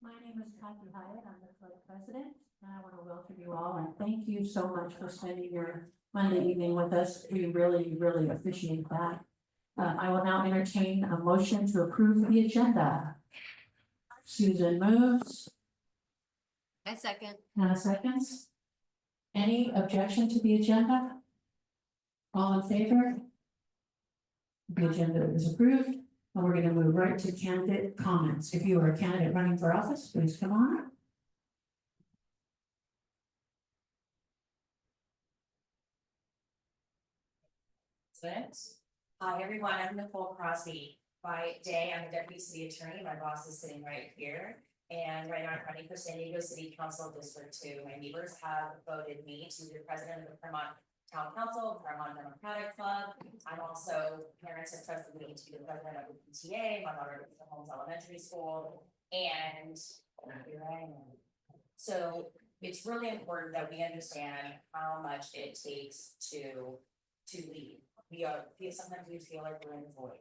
My name is Kathy Hyatt. I'm the club president, and I want to welcome you all and thank you so much for spending your Monday evening with us. We really, really appreciate that. I will now entertain a motion to approve the agenda. Susan moves. I second. Hannah seconds. Any objection to the agenda? All in favor? The agenda is approved. And we're going to move right to candidate comments. If you are a candidate running for office, please come on up. Hi everyone, I'm Nicole Crosby. By day, I'm a deputy city attorney. My boss is sitting right here. And right now I'm running for San Diego City Council District 2. My neighbors have voted me to be the president of the Fremont Town Council, Fremont Democratic Club. I'm also, parents have trusted me to be the president of the PTA. My daughter goes to Holmes Elementary School. And here I am. So it's really important that we understand how much it takes to lead. Sometimes we feel like we're in the void.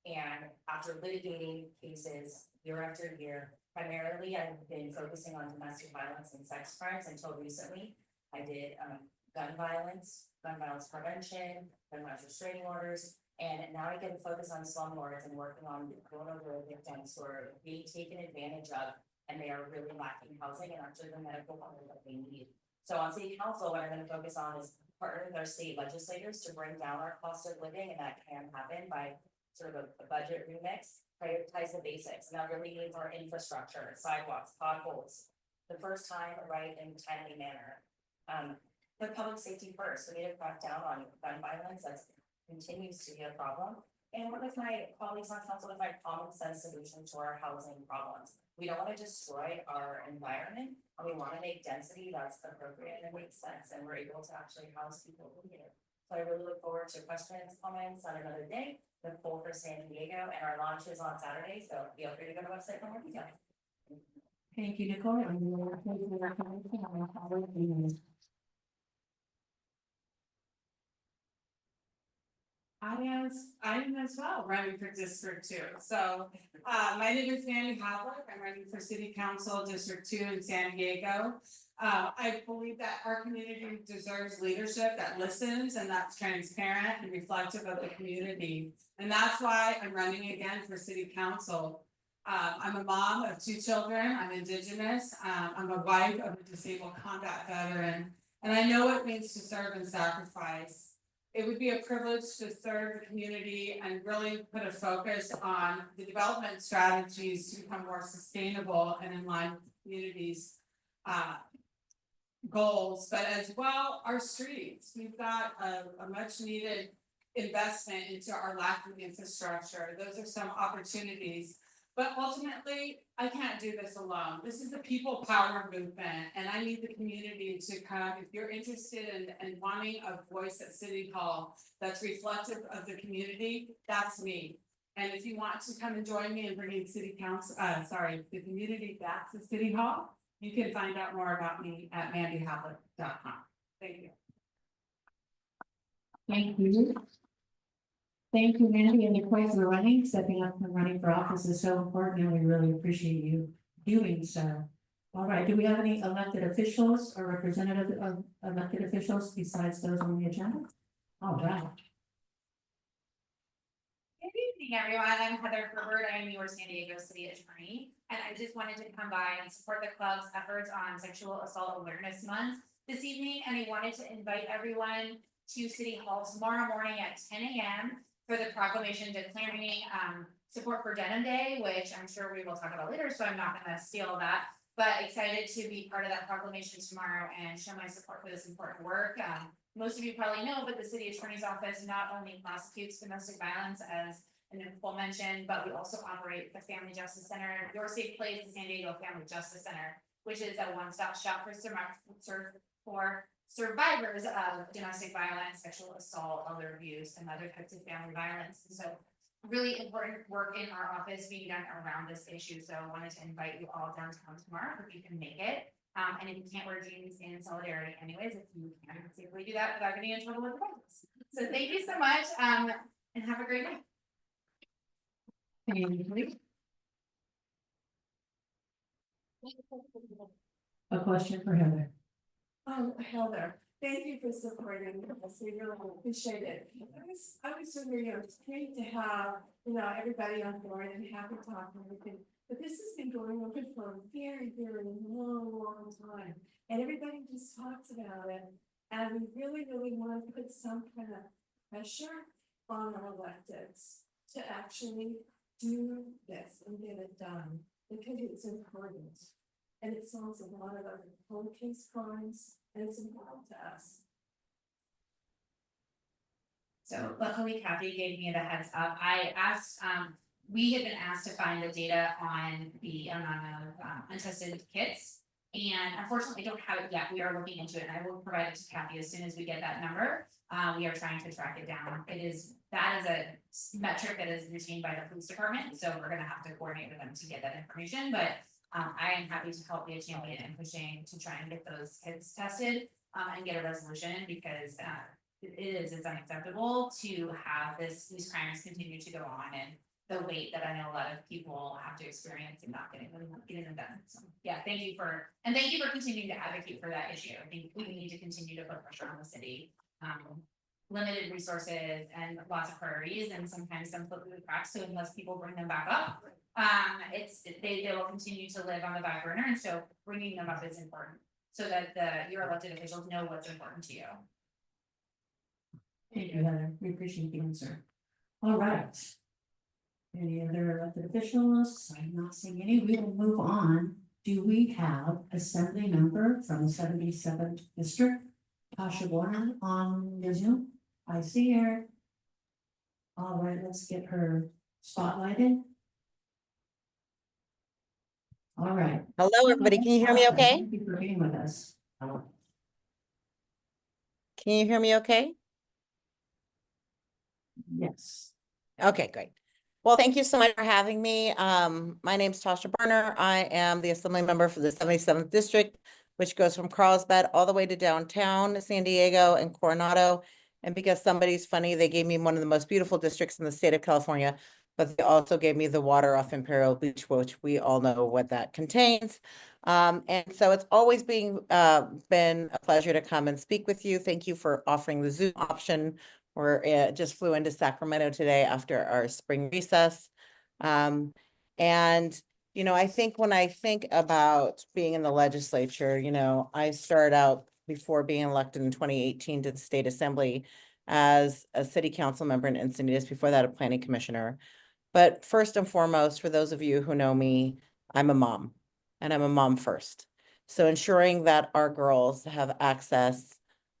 And after litigating cases year after year, primarily I've been focusing on domestic violence and sex crimes until recently. I did gun violence prevention, gun violence restraining orders, and now I get to focus on slumlords and working on vulnerable victims who are being taken advantage of, and they are really lacking housing and actually the medical help that they need. So on city council, what I'm going to focus on is partner with our state legislators to bring down our cost of living, and that can happen by sort of a budget remix, prioritize the basics, and that really means our infrastructure, sidewalks, potholes, the first time, right, in a timely manner. Put public safety first. We need to crack down on gun violence. That continues to be a problem. And work with my colleagues on council to find common sense solutions to our housing problems. We don't want to destroy our environment, and we want to make density that's appropriate and makes sense, and we're able to actually house people who need it. So I really look forward to questions, comments on another day. The poll for San Diego, and our launch is on Saturday, so feel free to go to the website for more details. Thank you, Nicole. And we will take the recommendation on the I am as well running for District 2. So my name is Mandy Havlick. I'm running for City Council District 2 in San Diego. I believe that our community deserves leadership that listens and that's transparent and reflective of the community. And that's why I'm running again for City Council. I'm a mom of 2 children. I'm Indigenous. I'm a wife of a disabled combat veteran. And I know what it means to serve and sacrifice. It would be a privilege to serve the community and really put a focus on the development strategies to become more sustainable and in line with the community's goals, but as well our streets. We've got a much needed investment into our Latham infrastructure. Those are some opportunities. But ultimately, I can't do this alone. This is a people power movement, and I need the community to come. If you're interested in wanting a voice at City Hall that's reflective of the community, that's me. And if you want to come and join me in bringing the community back to City Hall, you can find out more about me at mandyhavlick.com. Thank you. Thank you. Thank you, Mandy, and Nicole for running. Stepping up and running for office is so important, and we really appreciate you doing so. All right, do we have any elected officials or representatives of elected officials besides those on the agenda? All right. Good evening, everyone. I'm Heather Herbert. I'm your San Diego City Attorney, and I just wanted to come by and support the club's efforts on Sexual Assault Awareness Month this evening, and I wanted to invite everyone to City Hall tomorrow morning at 10 a.m. for the proclamation declaring support for Denim Day, which I'm sure we will talk about later, so I'm not going to steal that. But excited to be part of that proclamation tomorrow and show my support for this important work. Most of you probably know, but the City Attorney's Office not only prosecutes domestic violence, as Nicole mentioned, but we also operate the Family Justice Center, Your Safe Place, the San Diego Family Justice Center, which is a one-stop shop for survivors of domestic violence, sexual assault, elder abuse, and other types of family violence. And so really important work in our office being done around this issue. So I wanted to invite you all downtown tomorrow if you can make it. And if you can't wear jeans in solidarity anyways, if you can safely do that without getting in trouble with the police. So thank you so much and have a great night. Thank you. A question for Heather. Heather, thank you for supporting us, we really appreciate it. I was wondering, it's great to have, everybody on board and happy talk and everything. But this has been going on for a very, very long time, and everybody just talks about it. And we really want to put some kind of pressure on our electeds to actually do this and get it done, because it's important. And it solves a lot of other cold case crimes, and it's important to us. So luckily Kathy gave me the heads up. I asked, we had been asked to find the data on the amount of untested kits. And unfortunately, I don't have it yet. We are looking into it, and I will provide it to Kathy as soon as we get that number. We are trying to track it down. That is a metric that is retained by the police department, so we're gonna have to coordinate with them to get that information, but I am happy to help be a champion in pushing to try and get those kids tested and get a resolution, because it's unacceptable to have these crimes continue to go on, and the wait that I know a lot of people have to experience and not getting them done. So yeah, thank you for continuing to advocate for that issue. I think we need to continue to put pressure on the city. Limited resources and lots of priorities, and sometimes some slip through the cracks. So unless people bring them back up, they will continue to live on the back burner. And so bringing them up is important, so that your elected officials know what's important to you. Thank you, Heather. We appreciate the answer. All right. Any other elected officials? I'm not seeing any. We will move on. Do we have assembly member from the 77th district, Tasha Boerner, on the Zoom? I see her. All right, let's get her spotlighted. All right. Hello, everybody. Can you hear me okay? Thank you for being with us. Can you hear me okay? Yes. Okay, great. Well, thank you so much for having me. My name is Tasha Boerner. I am the assembly member for the 77th district, which goes from Carlsbad all the way to downtown San Diego and Coronado. And because somebody's funny, they gave me one of the most beautiful districts in the state of California, but they also gave me the water off Imperial Beach, which we all know what that contains. And so it's always been a pleasure to come and speak with you. Thank you for offering the Zoom option. We're just flew into Sacramento today after our spring recess. And, I think when I think about being in the legislature, I started out before being elected in 2018 to the state assembly as a city council member in Encinitas, before that a planning commissioner. But first and foremost, for those of you who know me, I'm a mom, and I'm a mom first. So ensuring that our girls have access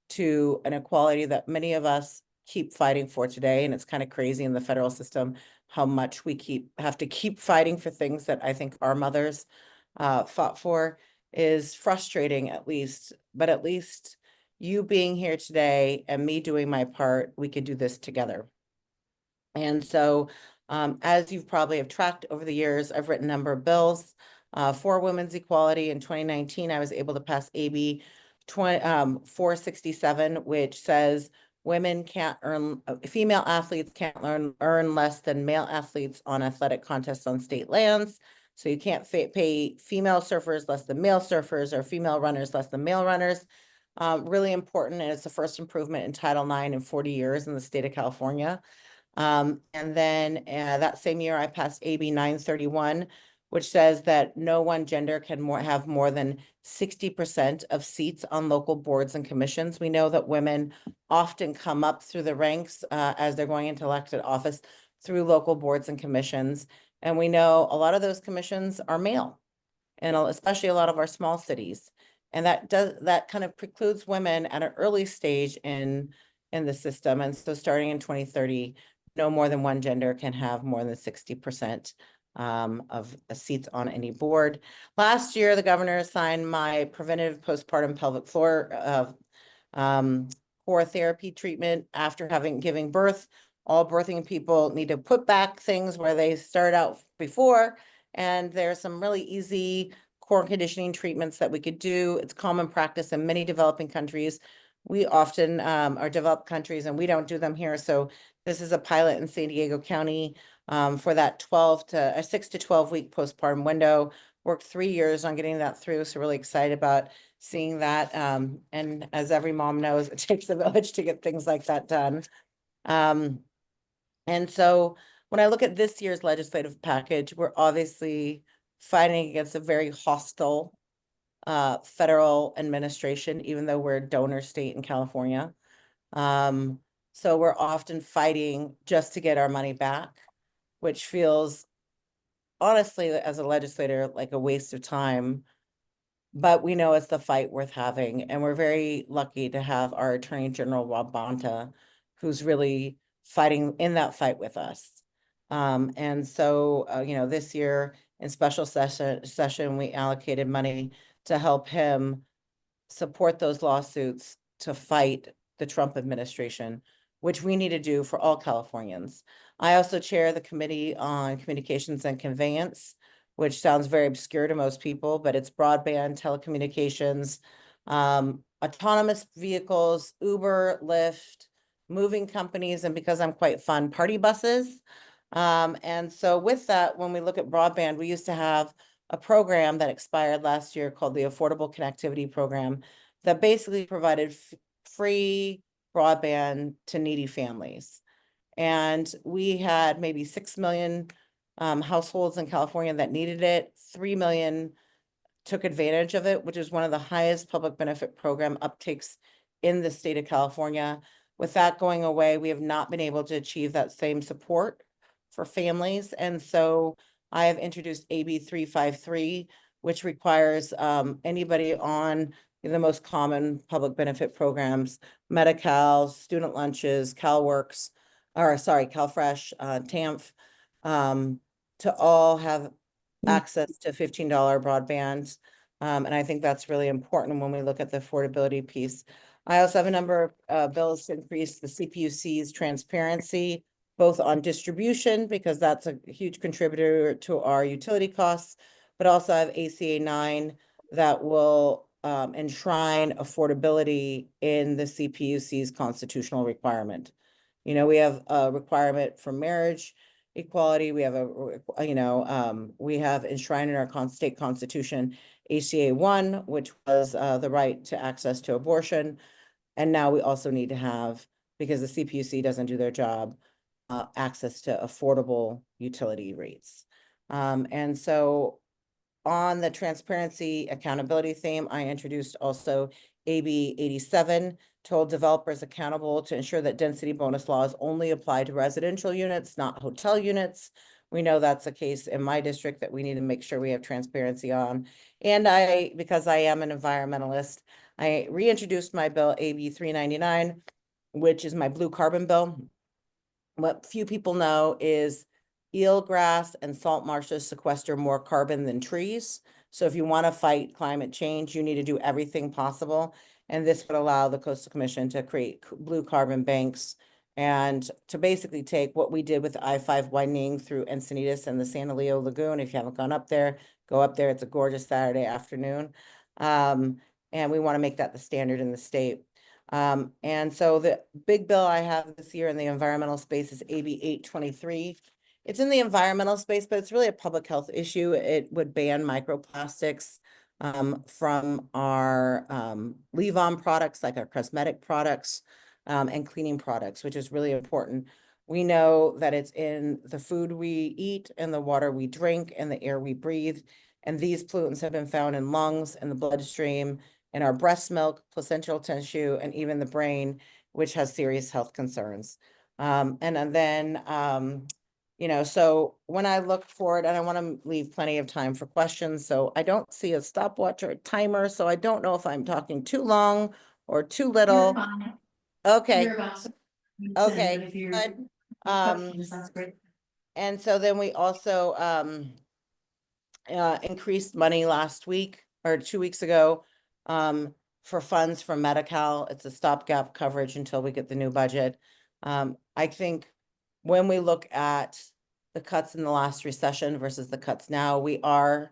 to an equality that many of us keep fighting for today, and it's kind of crazy in the federal system how much we have to keep fighting for things that I think our mothers fought for, is frustrating but at least you being here today and me doing my part, we could do this together. And so as you probably have tracked over the years, I've written a number of bills for women's equality. In 2019, I was able to pass AB 467, which says female athletes can't earn less than male athletes on athletic contests on state lands. So you can't pay female surfers less than male surfers, or female runners less than male runners. Really important, and it's the first improvement in Title IX in 40 years in the state of California. And then that same year, I passed AB 931, which says that no one gender can have more than 60% of seats on local boards and commissions. We know that women often come up through the ranks as they're going into elected office through local boards and commissions. And we know a lot of those commissions are male, and especially a lot of our small cities. And that kind of precludes women at an early stage in the system. And so starting in 2030, no more than one gender can have more than 60% of seats on any board. Last year, the governor signed my preventative postpartum pelvic floor core therapy treatment after giving birth. All birthing people need to put back things where they started out before. And there's some really easy core conditioning treatments that we could do. It's common practice in many developing countries. We often are developed countries, and we don't do them here. So this is a pilot in San Diego County for that 6 to 12 week postpartum window. worked 3 years on getting that through. So really excited about seeing that. And as every mom knows, it takes a village to get things like that done. And so when I look at this year's legislative package, we're obviously fighting against a very hostile federal administration, even though we're a donor state in California. So we're often fighting just to get our money back, which feels honestly, as a legislator, like a waste of time. But we know it's the fight worth having, and we're very lucky to have our Attorney General Rob Bonta, who's really fighting in that fight with us. And so, this year in special session, we allocated money to help him support those lawsuits to fight the Trump administration, which we need to do for all Californians. I also chair the Committee on Communications and Conveyance, which sounds very obscure to most people, but it's broadband, telecommunications, autonomous vehicles, Uber, Lyft, moving companies, and because I'm quite fun, party buses. And so with that, when we look at broadband, we used to have a program that expired last year called the Affordable Connectivity Program that basically provided free broadband to needy families. And we had maybe 6 million households in California that needed it. 3 million took advantage of it, which is one of the highest public benefit program uptakes in the state of California. With that going away, we have not been able to achieve that same support for families. And so I have introduced AB 353, which requires anybody on the most common public benefit programs, Medi-Cal, student lunches, CalWorks, CalFresh, TAMF, to all have access to $15 broadband. And I think that's really important when we look at the affordability piece. I also have a number of bills to increase the CPUC's transparency, both on distribution, because that's a huge contributor to our utility costs, but also I have ACA 9 that will enshrine affordability in the CPUC's constitutional requirement. We have a requirement for marriage equality. We have we have enshrined in our state constitution ACA 1, which was the right to access to abortion. And now we also need to have, because the CPUC doesn't do their job, access to affordable utility rates. And so on the transparency accountability theme, I introduced also AB 87 to hold developers accountable to ensure that density bonus laws only apply to residential units, not hotel units. We know that's the case in my district that we need to make sure we have transparency on. And because I am an environmentalist, I reintroduced my bill AB 399, which is my blue carbon bill. What few people know is eelgrass and salt marshes sequester more carbon than trees. So if you want to fight climate change, you need to do everything possible. And this would allow the Coastal Commission to create blue carbon banks and to basically take what we did with the I-5 widening through Encinitas and the Santa Leo Lagoon. If you haven't gone up there, go up there. It's a gorgeous Saturday afternoon. And we want to make that the standard in the state. And so the big bill I have this year in the environmental space is AB 823. It's in the environmental space, but it's really a public health issue. It would ban microplastics from our leave-on products, like our cosmetic products and cleaning products, which is really important. We know that it's in the food we eat and the water we drink and the air we breathe. And these pollutants have been found in lungs and the bloodstream, in our breast milk, placental tissue, and even the brain, which has serious health concerns. And then, so when I look forward, and I want to leave plenty of time for questions, so I don't see a stopwatch or a timer, so I don't know if I'm talking too long or too little. You're fine. Okay. You're about to- Okay, If you're- good. questions, that's great. And so then we also increased money last week or 2 weeks ago for funds from Medi-Cal. It's a stopgap coverage until we get the new budget. I think when we look at the cuts in the last recession versus the cuts now, we are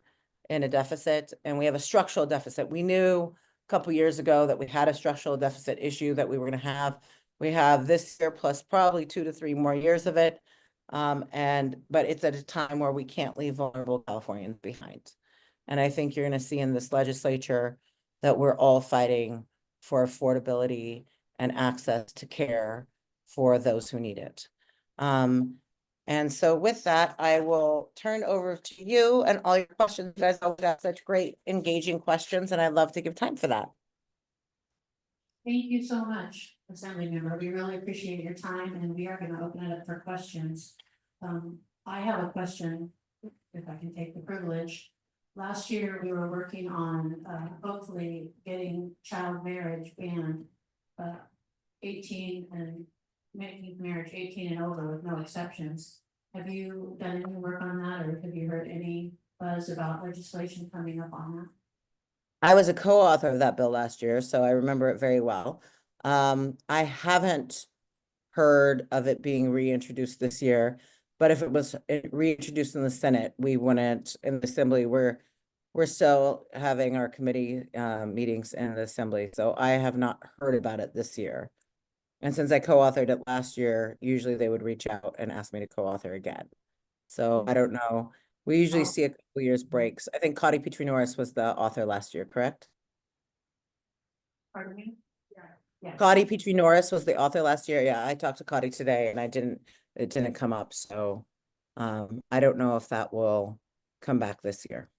in a deficit and we have a structural deficit. We knew a couple years ago that we had a structural deficit issue that we were going to have. We have this year plus probably 2 to 3 more years of it. But it's at a time where we can't leave vulnerable Californians behind. And I think you're gonna see in this legislature that we're all fighting for affordability and access to care for those who need it. And so with that, I will turn over to you and all your questions. You guys always ask such great, engaging questions, and I'd love to give time for that. Thank you so much, Assemblymember. We really appreciate your time, and we are gonna open it up for questions. I have a question, if I can take the privilege. Last year, we were working on, hopefully getting child marriage banned, 18 and making marriage 18 and over with no exceptions. Have you done any work on that, or have you heard any buzz about legislation coming up on that? I was a co-author of that bill last year, so I remember it very well. I haven't heard of it being reintroduced this year, but if it was reintroduced in the Senate, we wouldn't, in the Assembly, we're still having our committee meetings in the Assembly, so I have not heard about it this year. And since I co-authored it last year, usually they would reach out and ask me to co-author again. So I don't know. We usually see a couple years breaks. I think Cotty Petrie Norris was the author last year, correct? Pardon me? Yeah. Cotty Petrie Norris was the author last year. Yeah, I talked to Cotty today and it didn't come up. So I don't know if that will come back this year.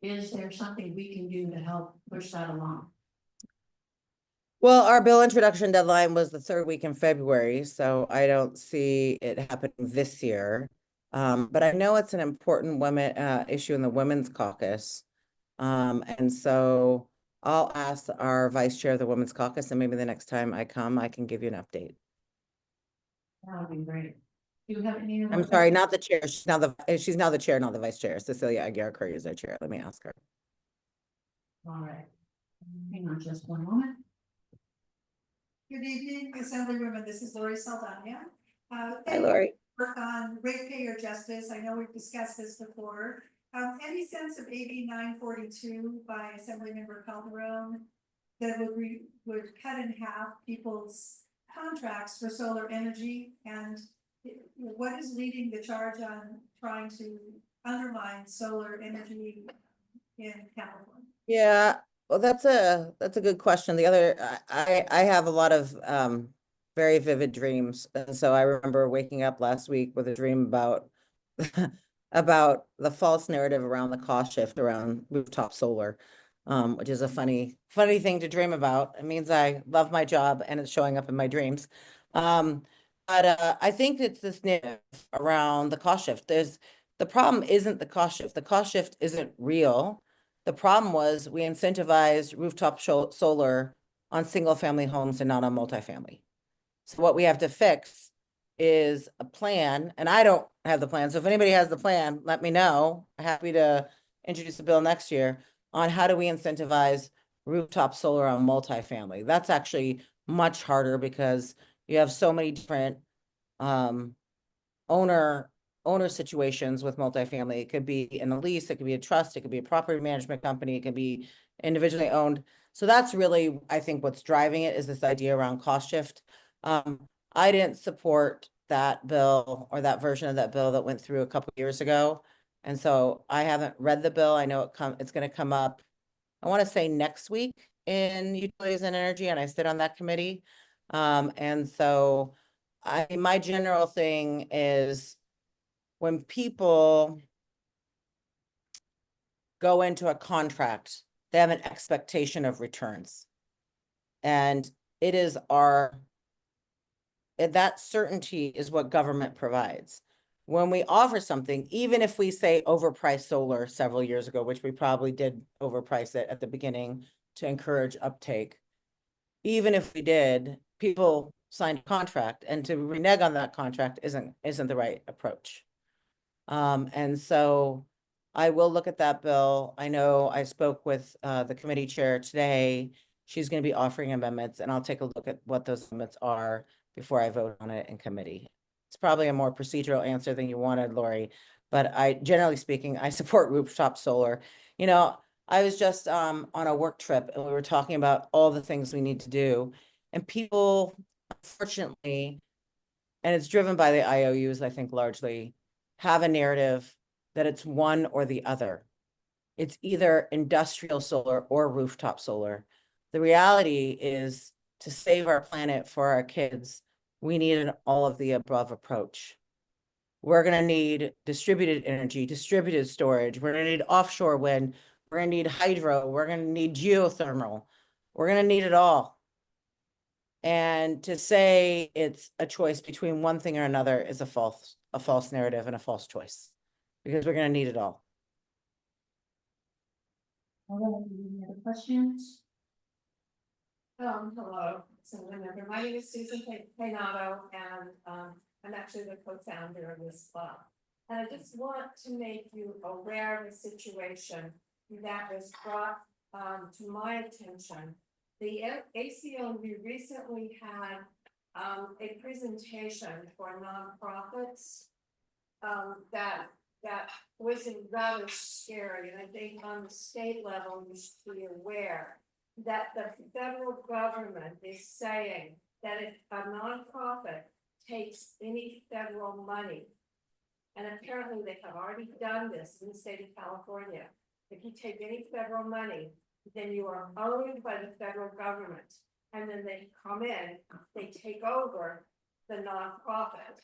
Is there something we can do to help push that along? Well, our bill introduction deadline was the third week in February, so I don't see it happening this year. But I know it's an important women issue in the Women's Caucus. And so I'll ask our vice chair of the Women's Caucus, and maybe the next time I come, I can give you an update. That would be great. Do you have any? I'm sorry, not the chair. She's now the chair, not the vice chair. Cecilia Aguirre Curry is our chair. Let me ask her. All right. Hang on just one moment. Good evening, Assemblymember. This is Lori Saldaña. Hi, Lori. Work on ratepayer justice. I know we've discussed this before. Any sense of AB 942 by Assemblymember Calderon that would cut in half people's contracts for solar energy? And what is leading the charge on trying to undermine solar energy in California? Yeah, well, that's a good question. The other, I have a lot of very vivid dreams. And so I remember waking up last week with a dream about about the false narrative around the cost shift around rooftop solar, which is a funny thing to dream about. It means I love my job and it's showing up in my dreams. But I think it's this narrative around the cost shift. The problem isn't the cost shift. The cost shift isn't real. The problem was we incentivized rooftop solar on single family homes and not on multifamily. So what we have to fix is a plan, and I don't have the plan. So if anybody has the plan, let me know. I'm happy to introduce a bill next year on how do we incentivize rooftop solar on multifamily. That's actually much harder because you have so many different owner situations with multifamily. It could be in a lease, it could be a trust, it could be a property management company, it could be individually owned. So that's really, I think, what's driving it is this idea around cost shift. I didn't support that bill or that version of that bill that went through a couple years ago. And so I haven't read the bill. I know it's going to come up, I want to say next week in Utilities and Energy, and I sit on that committee. And so my general thing is when people go into a contract, they have an expectation of returns. And it is that certainty is what government provides. When we offer something, even if we say overpriced solar several years ago, which we probably did overprice it at the beginning to encourage uptake, even if we did, people signed a contract, and to renege on that contract isn't the right approach. And so I will look at that bill. I know I spoke with the committee chair today. She's going to be offering amendments, and I'll take a look at what those amendments are before I vote on it in committee. It's probably a more procedural answer than you wanted, Lori, but generally speaking, I support rooftop solar. You know, I was just on a work trip and we were talking about all the things we need to do, and people, unfortunately, and it's driven by the IOUs, I think largely, have a narrative that it's one or the other. it's either industrial solar or rooftop solar. The reality is, to save our planet for our kids, we need an all of the above approach. We're gonna need distributed energy, distributed storage. We're gonna need offshore wind. We're gonna need hydro. We're gonna need geothermal. We're gonna need it all. And to say it's a choice between one thing or another is a false narrative and a false choice, because we're gonna need it all. All right, any other questions? Hello, Assemblymember. My name is Susan Painato, and, I'm actually the co-founder of this club. And I just want to make you aware of a situation that was brought, to my attention. The ACLU recently had, a presentation for nonprofits. That was rather scary, and I think on the state level, you should be aware that the federal government is saying that if a nonprofit takes any federal money, and apparently they have already done this in the state of California, if you take any federal money, then you are owned by the federal government, and then they come in, they take over the nonprofit.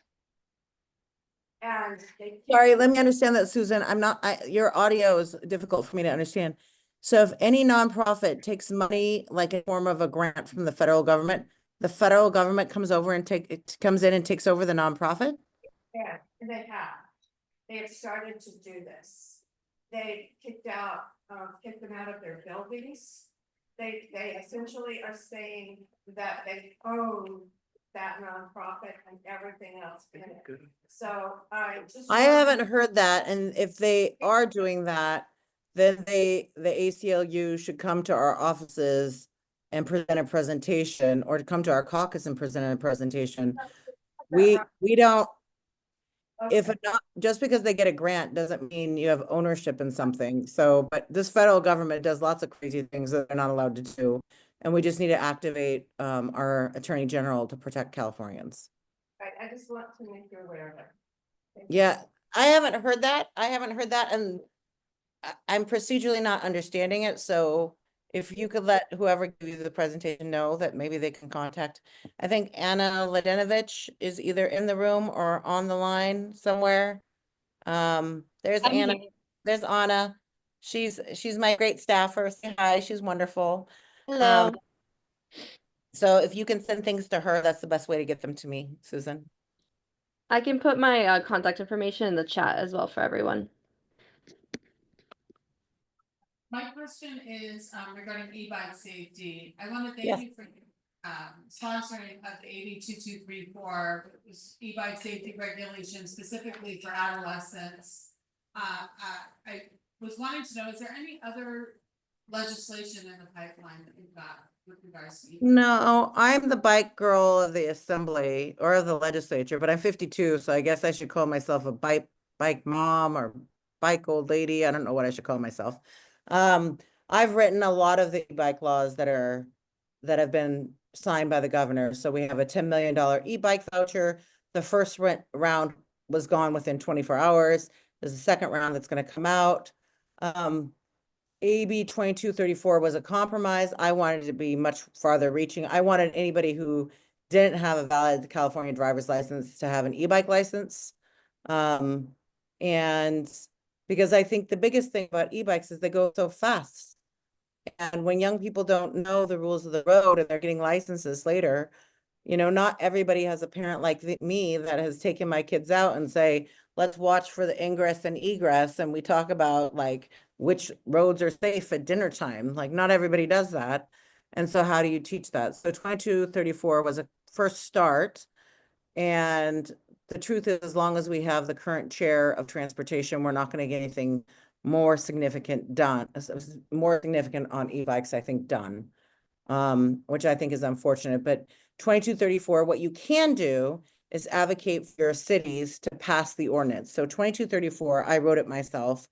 And they. Sorry, let me understand that, Susan. Your audio is difficult for me to understand. So if any nonprofit takes money, like in form of a grant from the federal government comes over and comes in and takes over the nonprofit? Yeah, and they have started to do this. They kicked them out of their buildings. They essentially are saying that they own that nonprofit and everything else in it. So I haven't heard that, and if they are doing that, then the ACLU should come to our offices and present a presentation, or to come to our caucus and present a presentation. We don't, just because they get a grant doesn't mean you have ownership in something. So, but this federal government does lots of crazy things that they're not allowed to do. And we just need to activate our Attorney General to protect Californians. I just want to make you aware of it. Thank you. Yeah, I haven't heard that. And I'm procedurally not understanding it. So if you could let whoever gave you the presentation know that maybe they can contact. I think Anna Ladenovich is either in the room or on the line somewhere. There's I'm Anna. here. There's Anna. She's my great staffer. Say hi. She's wonderful. Hello. So if you can send things to her, that's the best way to get them to me, Susan. I can put my contact information in the chat as well for everyone. My question is regarding e-bike safety. I want to Yes. thank you for sponsoring of the AB 2234 e-bike safety regulations specifically for adolescents. I was wanting to know, is there any other legislation in the pipeline that you've got with regards to e-bike? No, I'm the bike girl of the assembly or of the legislature, but I'm 52, so I guess I should call myself a bike mom or bike old lady. I don't know what I should call myself. I've written a lot of the e-bike laws that have been signed by the governor. So we have a $10 million e-bike voucher. The first round was gone within 24 hours. There's a second round that's going to come out. AB 2234 was a compromise. I wanted to be much farther reaching. I wanted anybody who didn't have a valid California driver's license to have an e-bike license. And because I think the biggest thing about e-bikes is they go so fast. And when young people don't know the rules of the road and they're getting licenses later, you know, not everybody has a parent like me that has taken my kids out and say, let's watch for the ingress and egress. And we talk about like which roads are safe at dinner time. Like not everybody does that. And so how do you teach that? So 2234 was a first start. And the truth is, as long as we have the current chair of transportation, we're not going to get anything more significant done, more significant on e-bikes, I think, done, which I think is unfortunate. But 2234, what you can do is advocate for your cities to pass the ordinance. So 2234, I wrote it myself,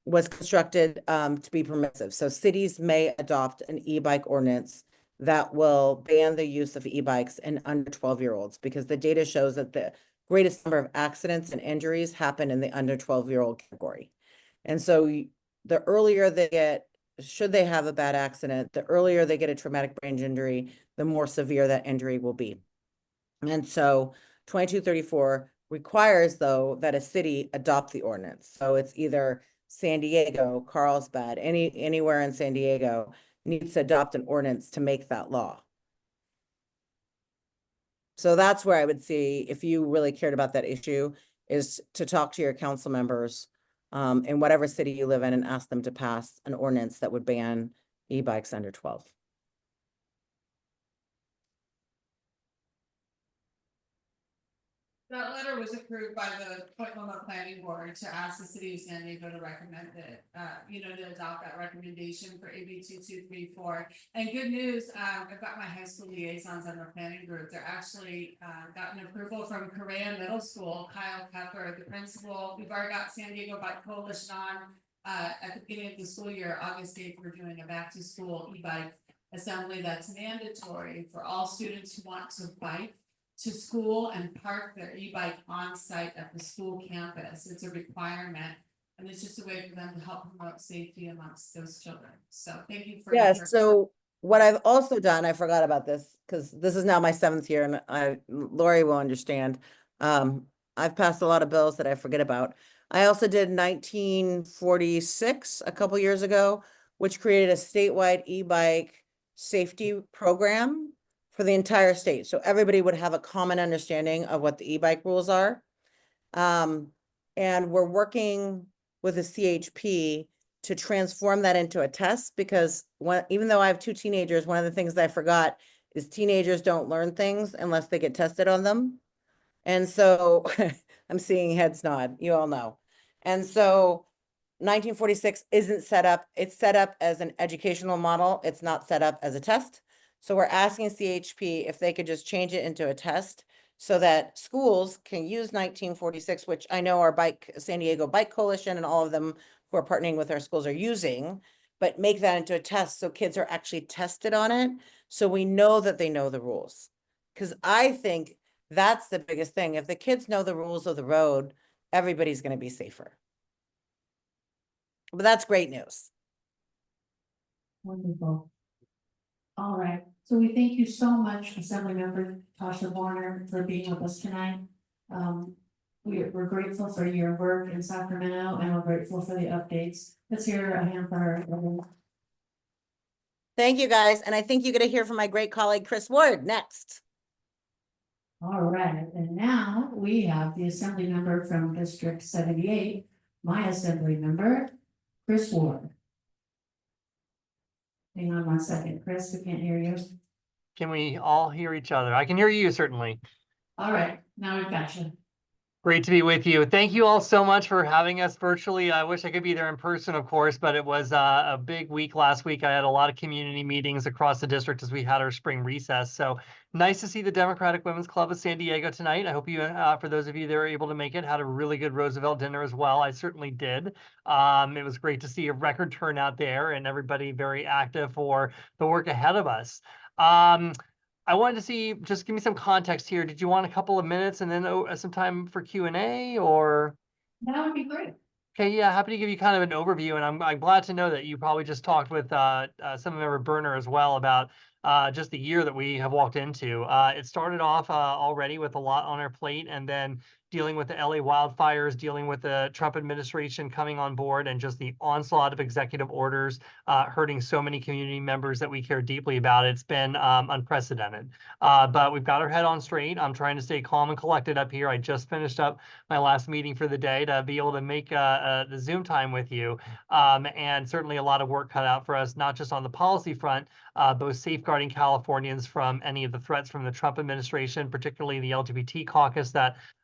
was constructed to be permissive. So cities may adopt an e-bike ordinance that will ban the use of e-bikes in under 12-year-olds, because the data shows that the greatest number of accidents and injuries happen in the under 12-year-old category. And so the earlier they get, should they have a bad accident, the earlier they get a traumatic brain injury, the more severe that injury will be. And so 2234 requires, though, that a city adopt the ordinance. So it's either San Diego, Carlsbad, anywhere in San Diego needs to adopt an ordinance to make that law. So that's where I would see, if you really cared about that issue, is to talk to your council members in whatever city you live in and ask them to pass an ordinance that would ban e-bikes under 12. That letter was approved by the Point Loma Planning Board to ask the city of San Diego to recommend it, to adopt that recommendation for AB 2234. And good news, I've got my high school liaisons on the planning group. They're actually gotten approval from Correa Middle School, Kyle Pepper, the principal. We've already got San Diego Bike Coalition on at the beginning of the school year, August 8th, we're doing a back to school e-bike assembly that's mandatory for all students who want to bike to school and park their e-bike on site at the school campus. It's a requirement. And it's just a way for them to help promote safety amongst those children. So thank you for. Yes, so what I've also done, I forgot about this, because this is now my 7th year and Lori will understand. I've passed a lot of bills that I forget about. I also did 1946 a couple years ago, which created a statewide e-bike safety program for the entire state. So everybody would have a common understanding of what the e-bike rules are. And we're working with a CHP to transform that into a test, because even though I have 2 teenagers, one of the things that I forgot is teenagers don't learn things unless they get tested on them. And so I'm seeing heads nod, you all know. And so 1946 isn't set up, it's set up as an educational model. It's not set up as a test. So we're asking CHP if they could just change it into a test so that schools can use 1946, which I know our San Diego Bike Coalition and all of them who are partnering with our schools are using, but make that into a test so kids are actually tested on it. So we know that they know the rules. Because I think that's the biggest thing. If the kids know the rules of the road, everybody's going to be safer. But that's great news. Wonderful. All right, so we thank you so much, Assemblymember Tasha Boerner, for being with us tonight. We're grateful for your work in Sacramento and we're grateful for the updates. Let's hear a hand for her. Thank you, guys. And I think you're going to hear from my great colleague, Chris Ward, next. All right, and now we have the Assembly member from District 78, my Assembly member, Chris Ward. Hang on 1 second, Chris, we can't hear you. Can we all hear each other? I can hear you, certainly. All right, now we've got you. Great to be with you. Thank you all so much for having us virtually. I wish I could be there in person, of course, but it was a big week last week. I had a lot of community meetings across the district as we had our spring recess. So nice to see the Democratic Women's Club of San Diego tonight. I hope you, for those of you that were able to make it, had a really good Roosevelt dinner as well. I certainly did. It was great to see a record turnout there and everybody very active for the work ahead of us. I wanted to see, just give me some context here. Did you want a couple of minutes and then some time for Q&A, or? That would be great. Okay, yeah, happy to give you kind of an overview, and I'm glad to know that you probably just talked with Assemblymember Boerner as well about just the year that we have walked into. It started off already with a lot on our plate, and then dealing with the LA wildfires, dealing with the Trump administration coming on board, and just the onslaught of executive orders hurting so many community members that we care deeply about. It's been unprecedented. But we've got our head on straight. I'm trying to stay calm and collected up here. I just finished up my last meeting for the day to be able to make the Zoom time with you. And certainly a lot of work cut out for us, not just on the policy front, both safeguarding Californians from any of the threats from the Trump administration, particularly the LGBT caucus,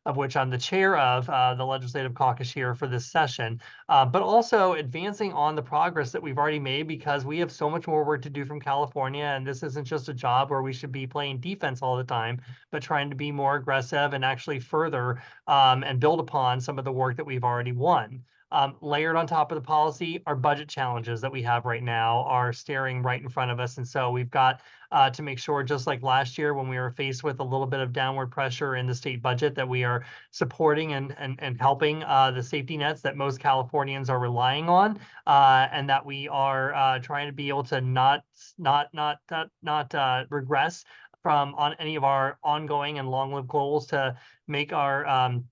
of which I'm the chair of, the legislative caucus here for this session, but also advancing on the progress that we've already made, because we have so much more work to do from California. And this isn't just a job where we should be playing defense all the time, but trying to be more aggressive and actually further and build upon some of the work that we've already won. Layered on top of the policy, our budget challenges that we have right now are staring right in front of us. And so we've got to make sure, just like last year when we were faced with a little bit of downward pressure in the state budget, that we are supporting and helping the safety nets that most Californians are relying on, and that we are trying to be able to not regress from on any of our ongoing and long-lived goals to make our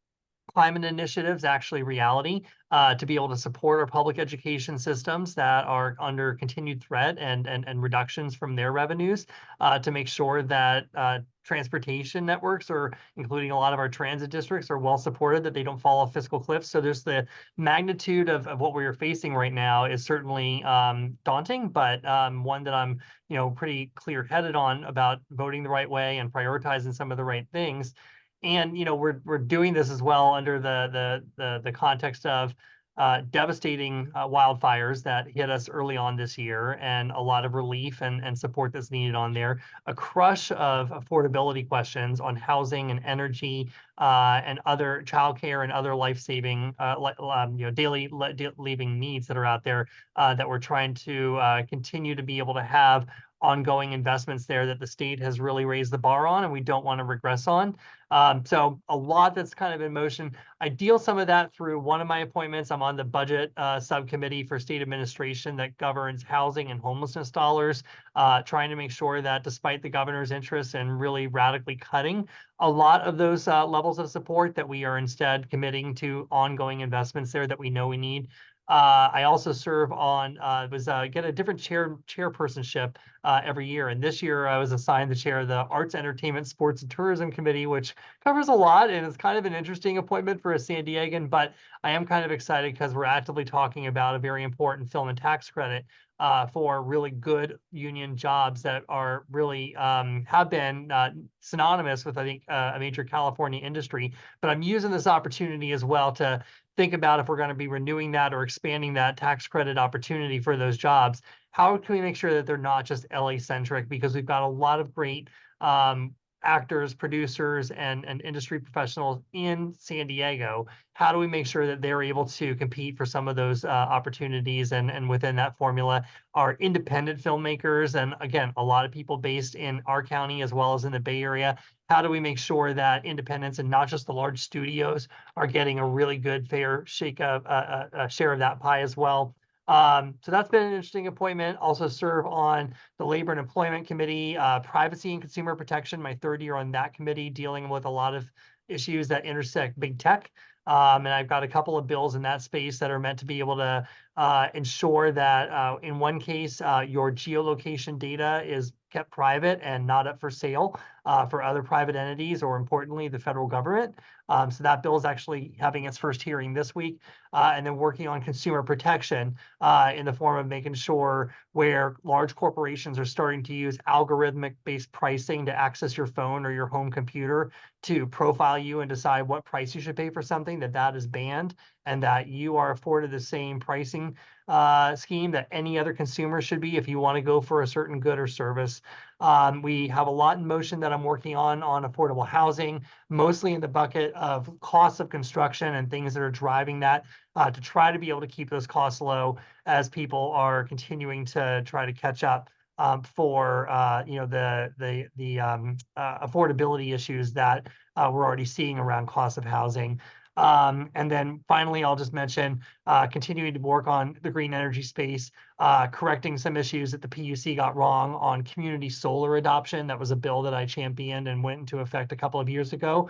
climate initiatives actually reality, to be able to support our public education systems that are under continued threat and reductions from their revenues, to make sure that transportation networks, or including a lot of our transit districts, are well supported, that they don't fall off fiscal cliffs. So there's the magnitude of what we're facing right now is certainly daunting, but one that I'm pretty clear-headed on about voting the right way and prioritizing some of the right things. And we're doing this as well under the context of devastating wildfires that hit us early on this year, and a lot of relief and support that's needed on there. A crush of affordability questions on housing and energy, and other childcare and other life-saving, daily living needs that are out there, that we're trying to continue to be able to have ongoing investments there that the state has really raised the bar on, and we don't want to regress on. So a lot that's kind of in motion. I deal some of that through one of my appointments. I'm on the budget subcommittee for state administration that governs housing and homelessness dollars, trying to make sure that despite the governor's interest in really radically cutting a lot of those levels of support, that we are instead committing to ongoing investments there that we know we need. I also serve on get a different chairpersonship every year, and this year I was assigned the chair of the Arts, Entertainment, Sports, and Tourism Committee, which covers a lot, and it's kind of an interesting appointment for a San Diegan. But I am kind of excited because we're actively talking about a very important film and tax credit for really good union jobs that are really have been synonymous with, I think, a major California industry. But I'm using this opportunity as well to think about if we're going to be renewing that or expanding that tax credit opportunity for those jobs. How can we make sure that they're not just LA centric? Because we've got a lot of great actors, producers, and industry professionals in San Diego. How do we make sure that they're able to compete for some of those opportunities? And within that formula are independent filmmakers, and again, a lot of people based in our county as well as in the Bay Area. How do we make sure that independents and not just the large studios are getting a really good, fair shake of a share of that pie as well? So that's been an interesting appointment. Also serve on the Labor and Employment Committee, Privacy and Consumer Protection, my third year on that committee, dealing with a lot of issues that intersect big tech. And I've got a couple of bills in that space that are meant to be able to ensure that in one case, your geolocation data is kept private and not up for sale for other private entities, or importantly, the federal government. So that bill is actually having its first hearing this week, and then working on consumer protection in the form of making sure where large corporations are starting to use algorithmic-based pricing to access your phone or your home computer to profile you and decide what price you should pay for something, that is banned, and that you are afforded the same pricing scheme that any other consumer should be if you want to go for a certain good or service. We have a lot in motion that I'm working on affordable housing, mostly in the bucket of costs of construction and things that are driving that, to try to be able to keep those costs low as people are continuing to try to catch up for the affordability issues that we're already seeing around cost of housing. And then finally, I'll just mention continuing to work on the green energy space, correcting some issues that the PUC got wrong on community solar adoption. That was a bill that I championed and went into effect a couple of years ago.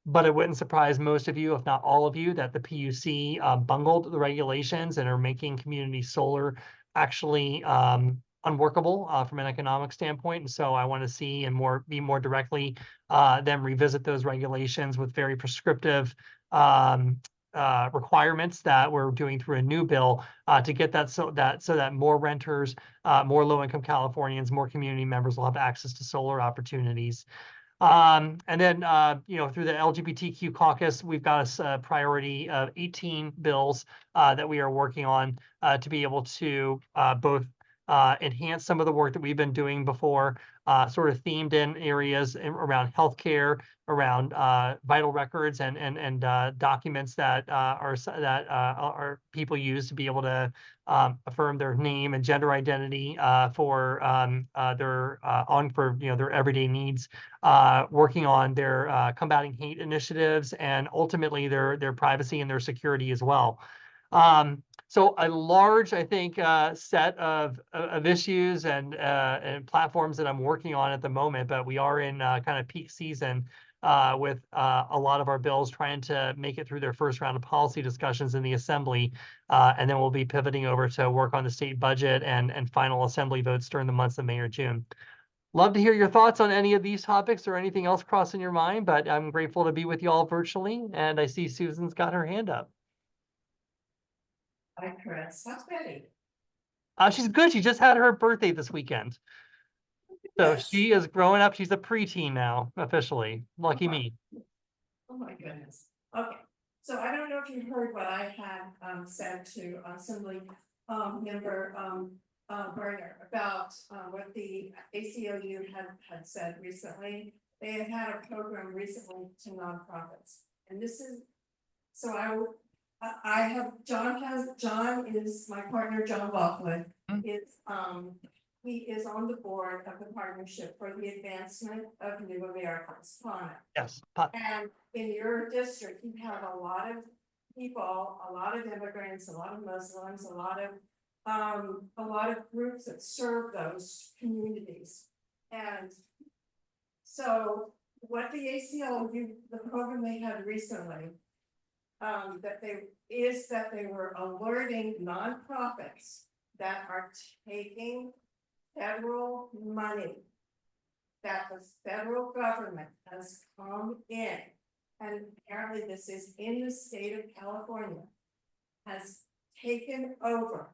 But it wouldn't surprise most of you, if not all of you, that the PUC bungled the regulations and are making community solar actually unworkable from an economic standpoint. And so I want to see and be more directly them revisit those regulations with very prescriptive requirements that we're doing through a new bill to get that so that more renters, more low-income Californians, more community members will have access to solar opportunities. And then, through the LGBTQ caucus, we've got a priority of 18 bills that we are working on to be able to both enhance some of the work that we've been doing before, sort of themed in areas around healthcare, around vital records and documents that are people use to be able to affirm their name and gender identity for their everyday needs, working on their combating hate initiatives and ultimately their privacy and their security as well. So a large, I think, set of issues and platforms that I'm working on at the moment, but we are in kind of peak season with a lot of our bills trying to make it through their first round of policy discussions in the Assembly. And then we'll be pivoting over to work on the state budget and final Assembly votes during the months of May or June. Love to hear your thoughts on any of these topics or anything else crossing your mind, but I'm grateful to be with you all virtually. And I see Susan's got her hand up. Hi, Chris. How's Betty? She's good. She just had her birthday this weekend. So Yes. she is growing up. She's a preteen now, officially. Lucky me. Oh, my goodness. Okay, so I don't know if you heard what I had said to Assembly member Boerner about what the ACLU had said recently. They had a program recently to nonprofits, and this is, so I have, John is my partner, John Lockwood, is he is on the board of the Partnership for the Advancement of New Americans, PANA. Yes. And in your district, you have a lot of people, a lot of immigrants, a lot of Muslims, a lot of groups that serve those communities. And so what the ACLU, the program they had recently, that they were alerting nonprofits that are taking federal money that the federal government has come in, and apparently this is in the state of California, has taken over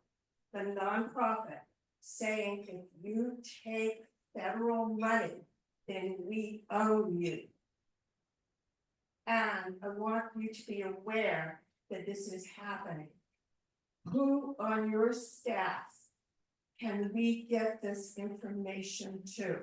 the nonprofit, saying if you take federal money, then we owe you. And I want you to be aware that this is happening. Who on your staff can we get this information to?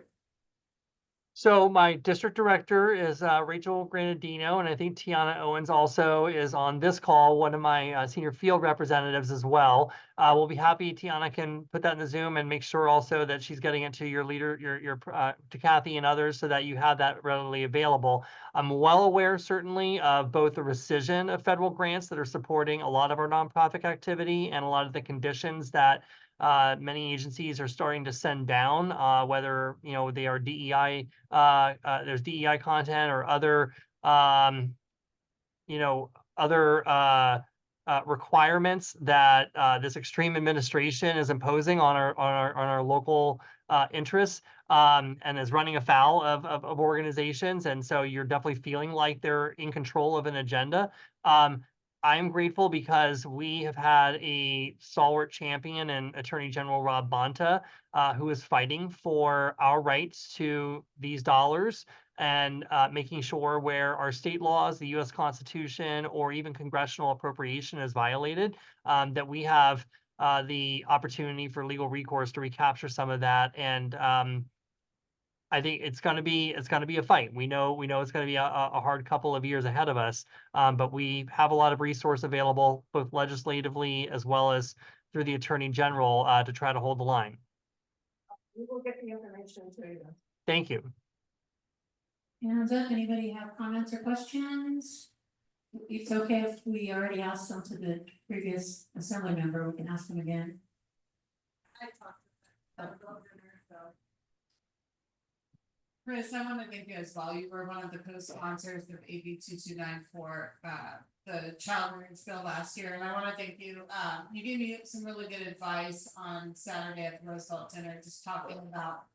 So my district director is Rachel Granadino, and I think Tiana Owens also is on this call, one of my senior field representatives as well. We'll be happy, Tiana can put that in the Zoom and make sure also that she's getting it to your leader, to Kathy and others so that you have that readily available. I'm well aware certainly of both the rescission of federal grants that are supporting a lot of our nonprofit activity and a lot of the conditions that many agencies are starting to send down, whether they are DEI, there's DEI content or other requirements that this extreme administration is imposing on our local interests, and is running afoul of organizations. And so you're definitely feeling like they're in control of an agenda. I'm grateful because we have had a stalwart champion and Attorney General Rob Bonta, who is fighting for our rights to these dollars and making sure where our state laws, the U.S. Constitution, or even congressional appropriation is violated, that we have the opportunity for legal recourse to recapture some of that. And I think it's going to be a fight. We know it's going to be a hard couple of years ahead of us, but we have a lot of resource available, both legislatively as well as through the Attorney General, to try to hold the line. We will get the information to you. Thank you. Hands up, anybody have comments or questions? It's okay if we already asked them to the previous assembly member, we can ask them again. I talked to them. Chris, I want to thank you as well. You were one of the co-sponsors of AB 2294 for the child rights bill last year, and I want to thank you. You gave me some really good advice on Saturday at the Roosevelt Dinner, just talking about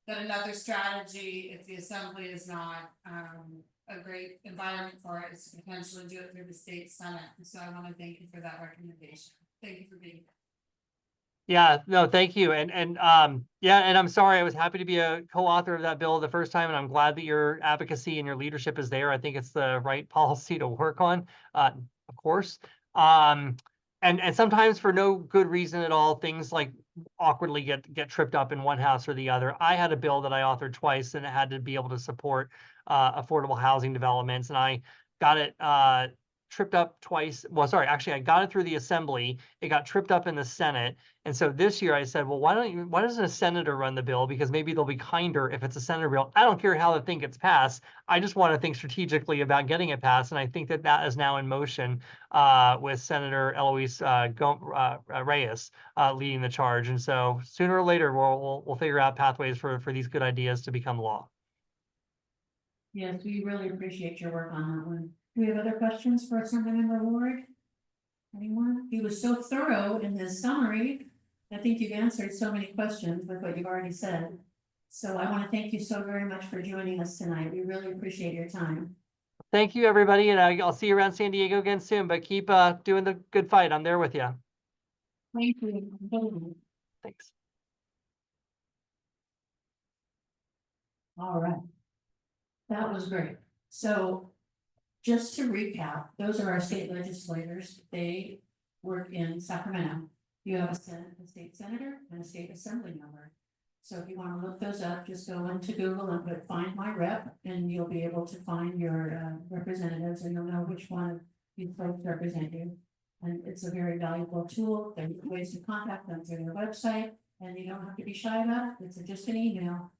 that another strategy, if the assembly is not a great environment for it, is to potentially do it through the state senate. And so I want to thank you for that recommendation. Thank you for being here. Yeah, no, thank you. And yeah, and I'm sorry, I was happy to be a co-author of that bill the first time, and I'm glad that your advocacy and your leadership is there. I think it's the right policy to work on, of course. and sometimes for no good reason at all, things like awkwardly get tripped up in one house or the other. I had a bill that I authored twice, and it had to be able to support affordable housing developments, and I got it tripped up twice. Well, sorry, actually, I got it through the Assembly. It got tripped up in the Senate, and so this year I said, well, why doesn't a senator run the bill? Because maybe they'll be kinder if it's a senator bill. I don't care how the thing gets passed. I just want to think strategically about getting it passed, and I think that is now in motion with Senator Eloise Reyes leading the charge. And so sooner or later, we'll figure out pathways for these good ideas to become law. Yes, we really appreciate your work on that one. Do we have other questions for Assemblymember Ward? Anyone? He was so thorough in his summary. I think you've answered so many questions with what you've already said. So I want to thank you so very much for joining us tonight. We really appreciate your time. Thank you, everybody, and I'll see you around San Diego again soon, but keep doing the good fight. I'm there with you. Thank you. Thanks. All right. That was great. So just to recap, those are our state legislators. They work in Sacramento. You have a state senator and a state assembly member. So if you want to look those up, just go into Google and put "find my rep," and you'll be able to find your representatives, and you'll know which one of these folks represent you. And it's a very valuable tool. There's ways to contact them through their website, and you don't have to be shy about it. It's just an email.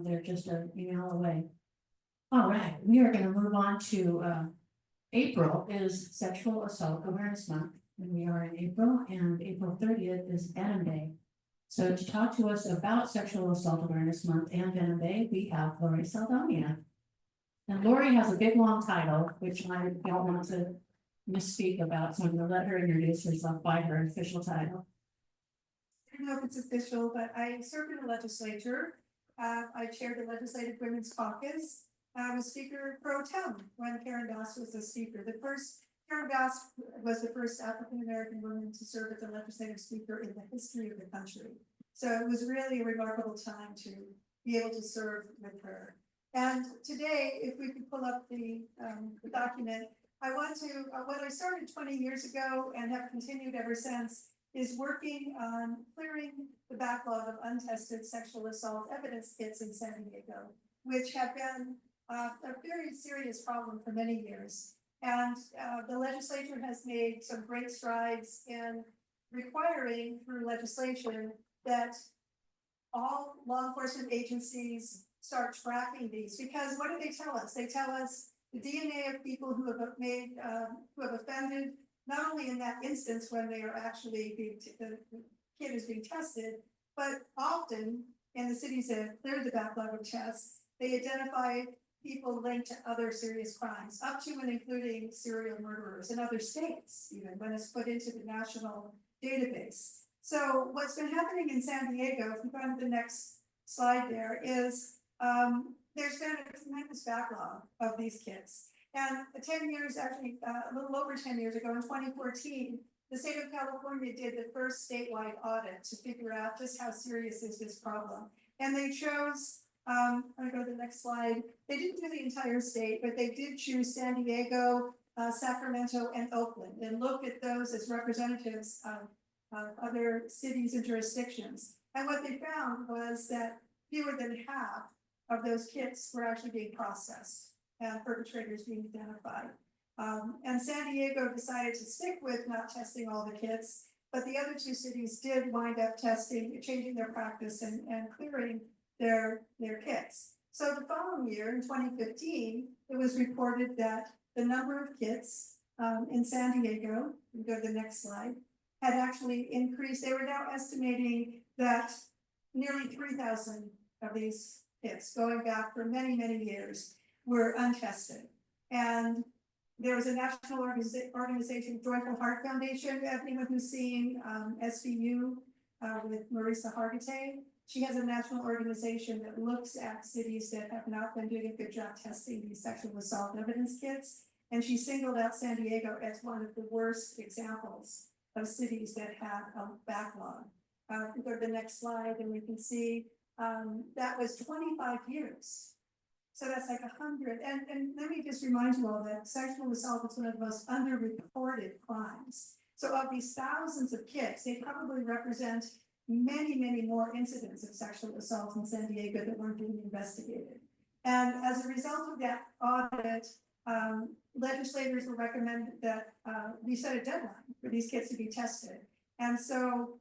They're just an email away. All right, we are going to move on to April is Sexual Assault Awareness Month, and we are in April, and April 30th is Denim Day. So to talk to us about Sexual Assault Awareness Month and Denim Day, we have Lori Saldaña. And Lori has a big long title, which I don't want to misspeak about, so I'm going to let her introduce herself by her official title. I don't know if it's official, but I serve in the legislature. I chaired the Legislative Women's Caucus. I was Speaker Pro Tem when Karen Doss was the Speaker. Karen Doss was the first African-American woman to serve as a legislative speaker in the history of the country. So it was really a remarkable time to be able to serve with her. And today, if we could pull up the document, I want to, what I started 20 years ago and have continued ever since is working on clearing the backlog of untested sexual assault evidence kits in San Diego, which have been a very serious problem for many years. And the legislature has made some great strides in requiring through legislation that all law enforcement agencies start tracking these, because what do they tell us? They tell us the DNA of people who have offended, not only in that instance when they are actually the kid is being tested, but often in the cities that have cleared the backlog of tests, they identify people linked to other serious crimes, up to and including serial murderers in other states, even when it's put into the national database. So what's been happening in San Diego, if we go to the next slide there, is there's been a tremendous backlog of these kits. And 10 years, actually a little over 10 years ago, in 2014, the state of California did the first statewide audit to figure out just how serious is this problem. And they chose, I'm gonna go to the next slide. They didn't do the entire state, but they did choose San Diego, Sacramento, and Oakland, and look at those as representatives of other cities and jurisdictions. And what they found was that fewer than half of those kits were actually being processed and perpetrators being identified. And San Diego decided to stick with not testing all the kits, but the other two cities did wind up testing, changing their practice and clearing their kits. So the following year, in 2015, it was reported that the number of kits in San Diego, we go to the next slide, had actually increased. They were now estimating that nearly 3,000 of these kits, going back for many, many years, were untested. And there was a national organization, Joyful Heart Foundation. Anyone who's seen SVU with Marisa Hargitay, she has a national organization that looks at cities that have not been doing a good job testing these sexual assault evidence kits. And she singled out San Diego as one of the worst examples of cities that had a backlog. We go to the next slide and we can see that was 25 years. So that's like 100. And let me just remind you all that sexual assault is one of the most underreported crimes. So of these thousands of kids, they probably represent many, many more incidents of sexual assault in San Diego that weren't being investigated. And as a result of that audit, legislators were recommended that we set a deadline for these kids to be tested. And so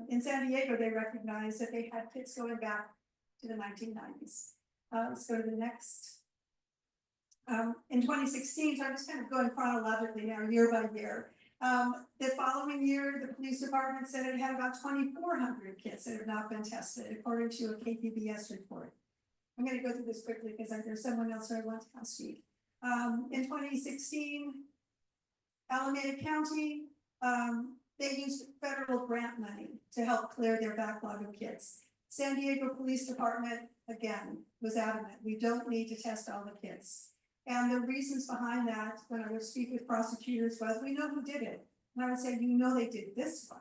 in San Diego, they recognized that they had kids going back to the 1990s. Let's go to the next. In 2016, so I'm just kind of going chronologically now, year by year. The following year, the police department said it had about 2,400 kids that have not been tested, according to a KPBS report. I'm going to go through this quickly because there's someone else who I want to speak. In 2016, Alameda County, they used federal grant money to help clear their backlog of kids. San Diego Police Department, again, was adamant, we don't need to test all the kids. And the reasons behind that, when I would speak with prosecutors, was we know who did it. And I would say, you know, they did this one,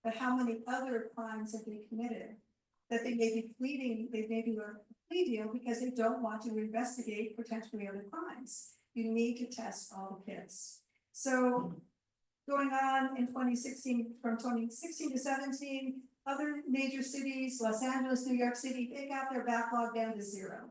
but how many other crimes have they committed? That they may be pleading, they may be a plea deal because they don't want to investigate potentially other crimes. You need to test all the kids. So going on in 2016, from 2016 to 17, other major cities, Los Angeles, New York City, they got their backlog down to 0.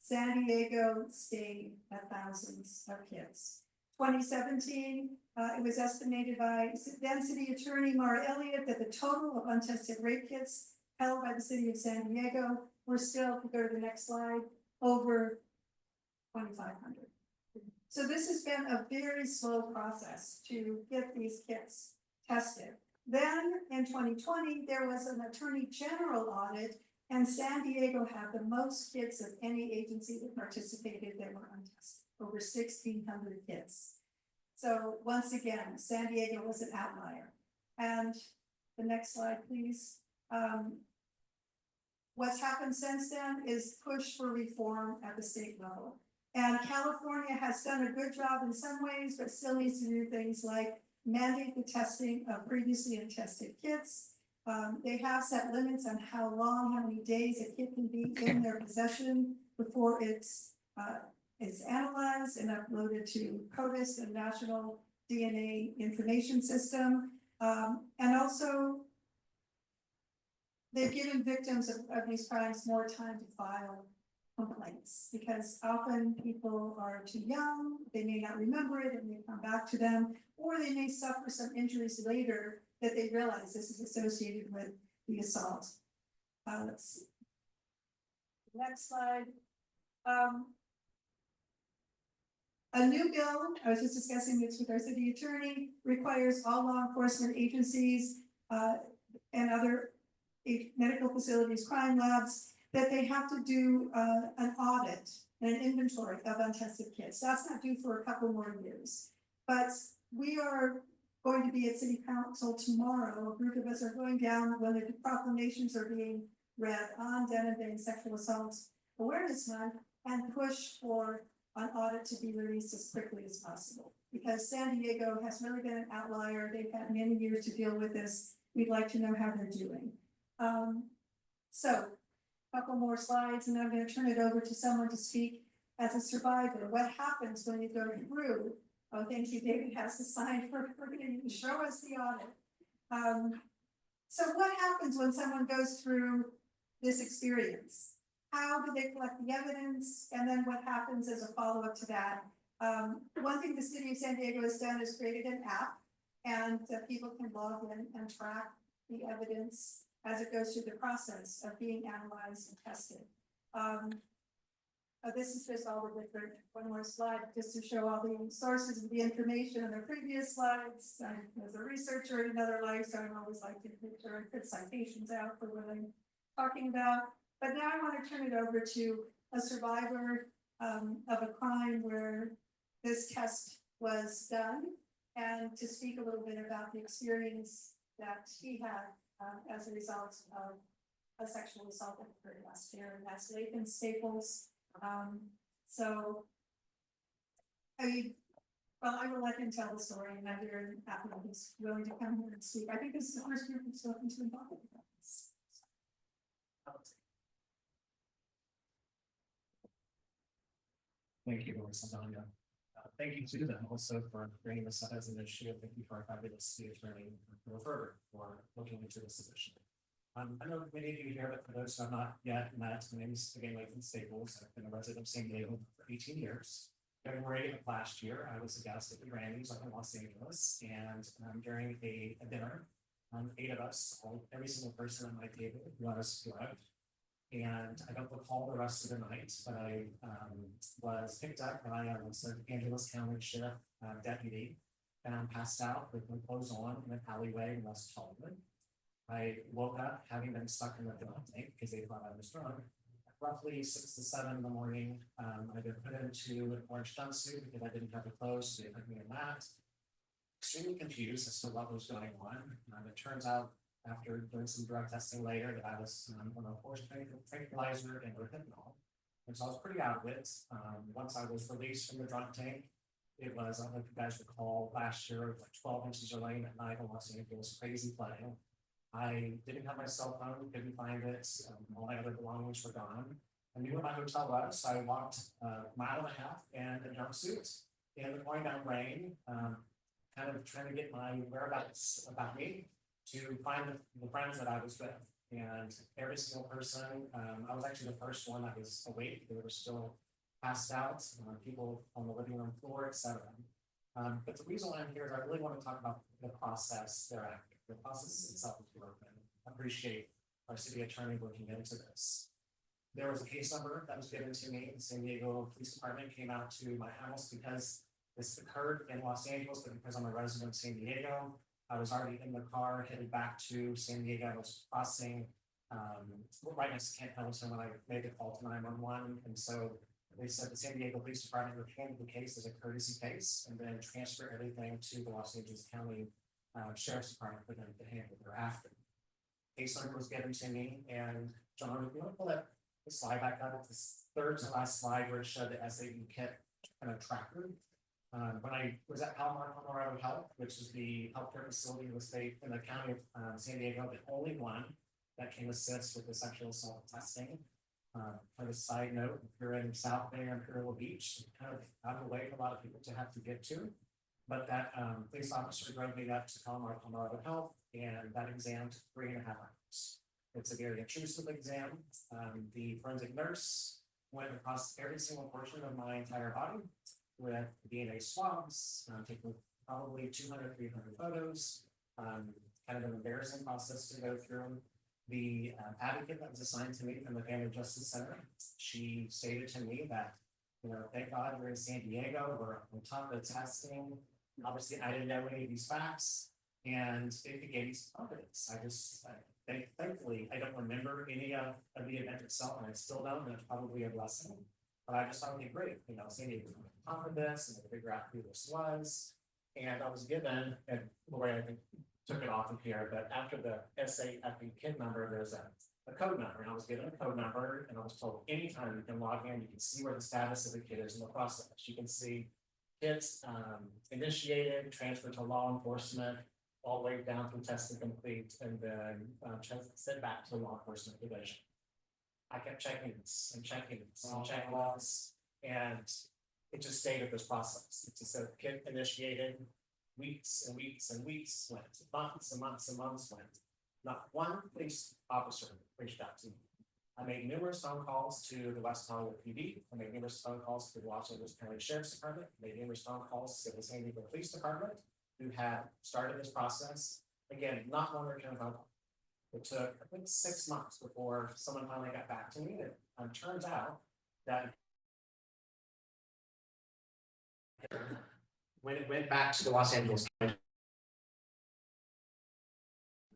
San Diego stayed at thousands of kids. 2017, it was estimated by then City Attorney Mara Elliott that the total of untested rape kits held by the city of San Diego were still, if we go to the next slide, over 2,500. So this has been a very slow process to get these kits tested. Then in 2020, there was an Attorney General audit, and San Diego had the most kids of any agency that participated that were untested, over 1,600 kids. So once again, San Diego was an outlier. And the next slide, please. What's happened since then is push for reform at the state level. And California has done a good job in some ways, but still needs to do things like mandate the testing of previously untested kits. They have set limits on how long, how many days a kit can be in their possession before it's analyzed and uploaded to CODIS, the National DNA Information System. And also, they've given victims of these crimes more time to file complaints because often people are too young, they may not remember it, it may come back to them, or they may suffer some injuries later that they realize this is associated with the assault. Let's see. Next slide. A new bill, I was just discussing this with our city attorney, requires all law enforcement agencies and other medical facilities, crime labs, that they have to do an audit and an inventory of untested kits. That's not due for a couple more years. But we are going to be at City Council tomorrow. A group of us are going down when the proclamations are being read on Denim Day Sexual Assault Awareness Month and push for an audit to be released as quickly as possible. Because San Diego has really been an outlier. They've had many years to deal with this. We'd like to know how they're doing. So a couple more slides and I'm going to turn it over to someone to speak as a survivor. What happens when you go through? Oh, thank you, David has to sign for you to show us the audit. So what happens when someone goes through this experience? How do they collect the evidence? And then what happens as a follow-up to that? One thing the city of San Diego has done is created an app and people can log in and track the evidence as it goes through the process of being analyzed and tested. This is just all the different, one more slide, just to show all the sources of the information on the previous slides. As a researcher in another life, so I always like to make sure I put citations out for what I'm talking about. But now I want to turn it over to a survivor of a crime where this test was done and to speak a little bit about the experience that he had as a result of a sexual assault that occurred last year, and that's Latham Staples. So I will let him tell the story, and I'm very happy that he's willing to come here and speak. I think this is the first group of spoken to involved about this. Thank you, Saldaña. thank you to them also for bringing this up as an issue. Thank you for our fabulous city attorney, Bill Ferber, for looking into this issue. I know many of you here, but for those who have not yet met, my name is again Latham Staples. I've been a resident of San Diego for 18 years. February of last year, I was a guest at the Grammys up in Los Angeles, and during a dinner, 8 of us, every single person at my table was drugged. And I don't recall the rest of the night, but I was picked up by a Los Angeles County Sheriff deputy, and passed out with my clothes on in an alleyway in West Hollywood. I woke up having been stuck in the drug tank because they thought I was drunk. Roughly 6 to 7 in the morning, I've been put into an orange jumpsuit because I didn't have the clothes, so they put me in that. Extremely confused as to what was going on. It turns out, after doing some drug testing later, that I was on a horse tranquilizer and rohypnol. And so I was pretty out of it. Once I was released from the drug tank, it was, I don't know if you guys recall, last year, like 12 inches of rain at night in Los Angeles, crazy flooding. I didn't have my cell phone, couldn't find it. All my other belongings were gone. I knew where my hotel was, so I walked a mile and a half in a jumpsuit in the pouring down rain, kind of trying to get my whereabouts about me to find the friends that I was with. And every single person, I was actually the first one that was awake. They were still passed out, people on the living room floor, etc. But the reason why I'm here is I really want to talk about the process thereafter. The process itself is broken. I appreciate our city attorney looking into this. There was a case number that was given to me. The San Diego Police Department came out to my house because this occurred in Los Angeles, but because I'm a resident of San Diego, I was already in the car headed back to San Diego. I was crossing right next to Camp Pendleton when I made the call to 911. And so they said the San Diego Police Department would handle the case as a courtesy case and then transfer everything to the Los Angeles County Sheriff's Department for them to handle thereafter. Case number was given to me, and John, if you want to pull that the slide back up, it's the third to last slide where it showed the SAE kit kind of tracker. When I was at Palomar, Colorado Health, which is the healthcare facility in the state in the county of San Diego, the only one that can assist with the sexual assault testing. For the side note, if you're in South Bay or Imperial Beach, kind of out of the way for a lot of people to have to get to. But that police officer drove me up to Palomar, Colorado Health, and that exam took 3.5 hours. It's a very intrusive exam. The forensic nurse went across every single portion of my entire body with DNA swabs, taking probably 200, 300 photos. Kind of an embarrassing process to go through. The advocate that was assigned to me from the Family Justice Center, she stated to me that, you know, thank God we're in San Diego, we're on top of the testing. Obviously, I didn't know any of these facts, and it gave me some confidence. Thankfully, I don't remember any of the event itself, and I still don't, and it's probably a blessing. But I just thought, okay, great, you know, San Diego was on top of this, and figure out who this was. And I was given, and the way I think took it off of here, but after the SAFE kid number, there's a code number, and I was given a code number, and I was told anytime you can log in, you can see where the status of the kid is in the process. You can see kids initiated, transferred to law enforcement, all the way down from testing complete, and then sent back to the law enforcement division. I kept checking this and checking this and checking this, and it just stayed with this process. It just said kid initiated, weeks and weeks and weeks went, months and months and months went. Not one police officer reached out to me. I made numerous phone calls to the West Hollywood PD. I made numerous phone calls to the Los Angeles County Sheriff's Department. I made numerous phone calls to the San Diego Police Department, who had started this process. Again, not one return phone call. It took, I think, 6 months before someone finally got back to me. And turns out that when it went back to the Los Angeles County,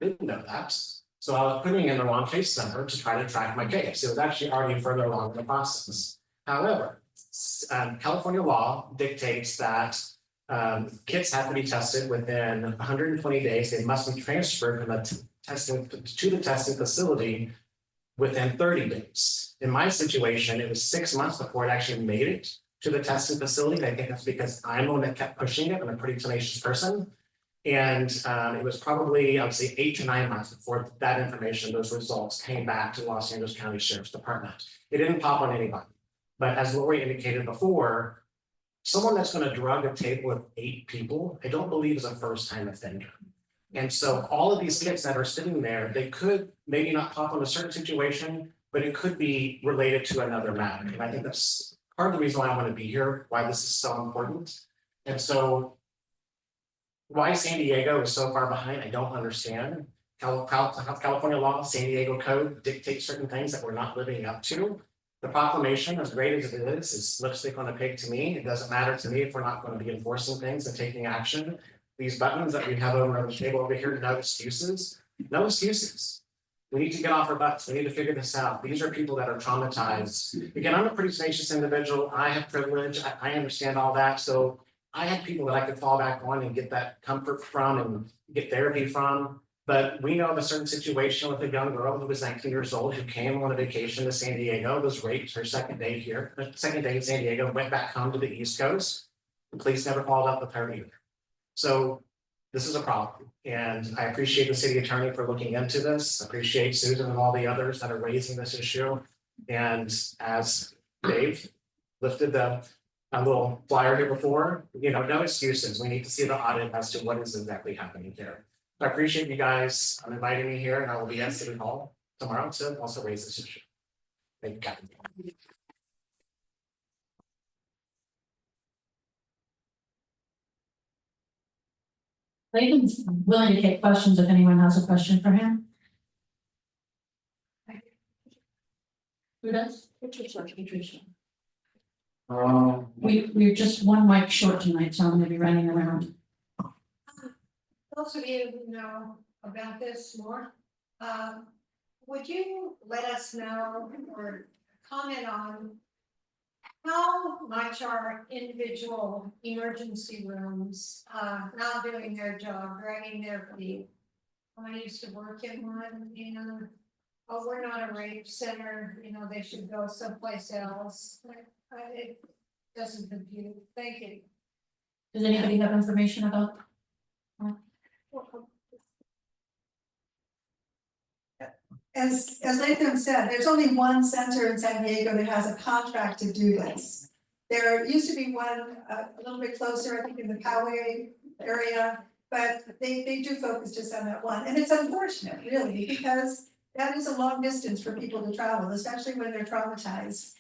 didn't know that. So I was putting in the wrong case number to try to track my case. It was actually already further along in the process. However, California law dictates that kits have to be tested within 120 days. They must be transferred from the testing to the testing facility within 30 days. In my situation, it was 6 months before it actually made it to the testing facility. I think that's because I'm the one that kept pushing it. I'm a pretty tenacious person. And it was probably, I would say, 8 to 9 months before that information, those results came back to the Los Angeles County Sheriff's Department. It didn't pop on anybody. But as Lori indicated before, someone that's gonna drug a table with 8 people, I don't believe is a first-time offender. And so all of these kids that are sitting there, they could maybe not pop on a certain situation, but it could be related to another matter. And I think that's part of the reason why I want to be here, why this is so important. And so why San Diego is so far behind, I don't understand. California law, San Diego code dictates certain things that we're not living up to. The proclamation, as great as it is lipstick on a pig to me. It doesn't matter to me if we're not going to be enforcing things and taking action. These buttons that we have over on the table over here, no excuses, no excuses. We need to get off our butts. We need to figure this out. These are people that are traumatized. Again, I'm a pretty tenacious individual. I have privilege. I understand all that. So I had people that I could fall back on and get that comfort from and get therapy from. But we know of a certain situation with a young girl who was 19 years old who came on a vacation to San Diego, was raped her second day here, second day in San Diego, went back home to the East Coast. The police never followed up with her either. So this is a problem, and I appreciate the city attorney for looking into this. Appreciate Susan and all the others that are raising this issue. And as Dave lifted a little flyer here before, no excuses. We need to see the audit as to what is exactly happening here. So I appreciate you guys inviting me here, and I will be at City Hall tomorrow to also raise this issue. Thank you, Captain. Latham's willing to take questions if anyone has a question for him. Who does? Patricia. We're just one mic short tonight, so I'm gonna be running around. Those of you who know about this more, would you let us know or comment on how much our individual emergency rooms, not doing their job, dragging their feet? I used to work in one, we're not a rape center, they should go someplace else. It doesn't compute. Thank you. Does anybody have information about? As Latham said, there's only one center in San Diego that has a contract to do this. There used to be one a little bit closer, I think in the Poway area, but they do focus just on that one. And it's unfortunate, really, because that is a long distance for people to travel, especially when they're traumatized.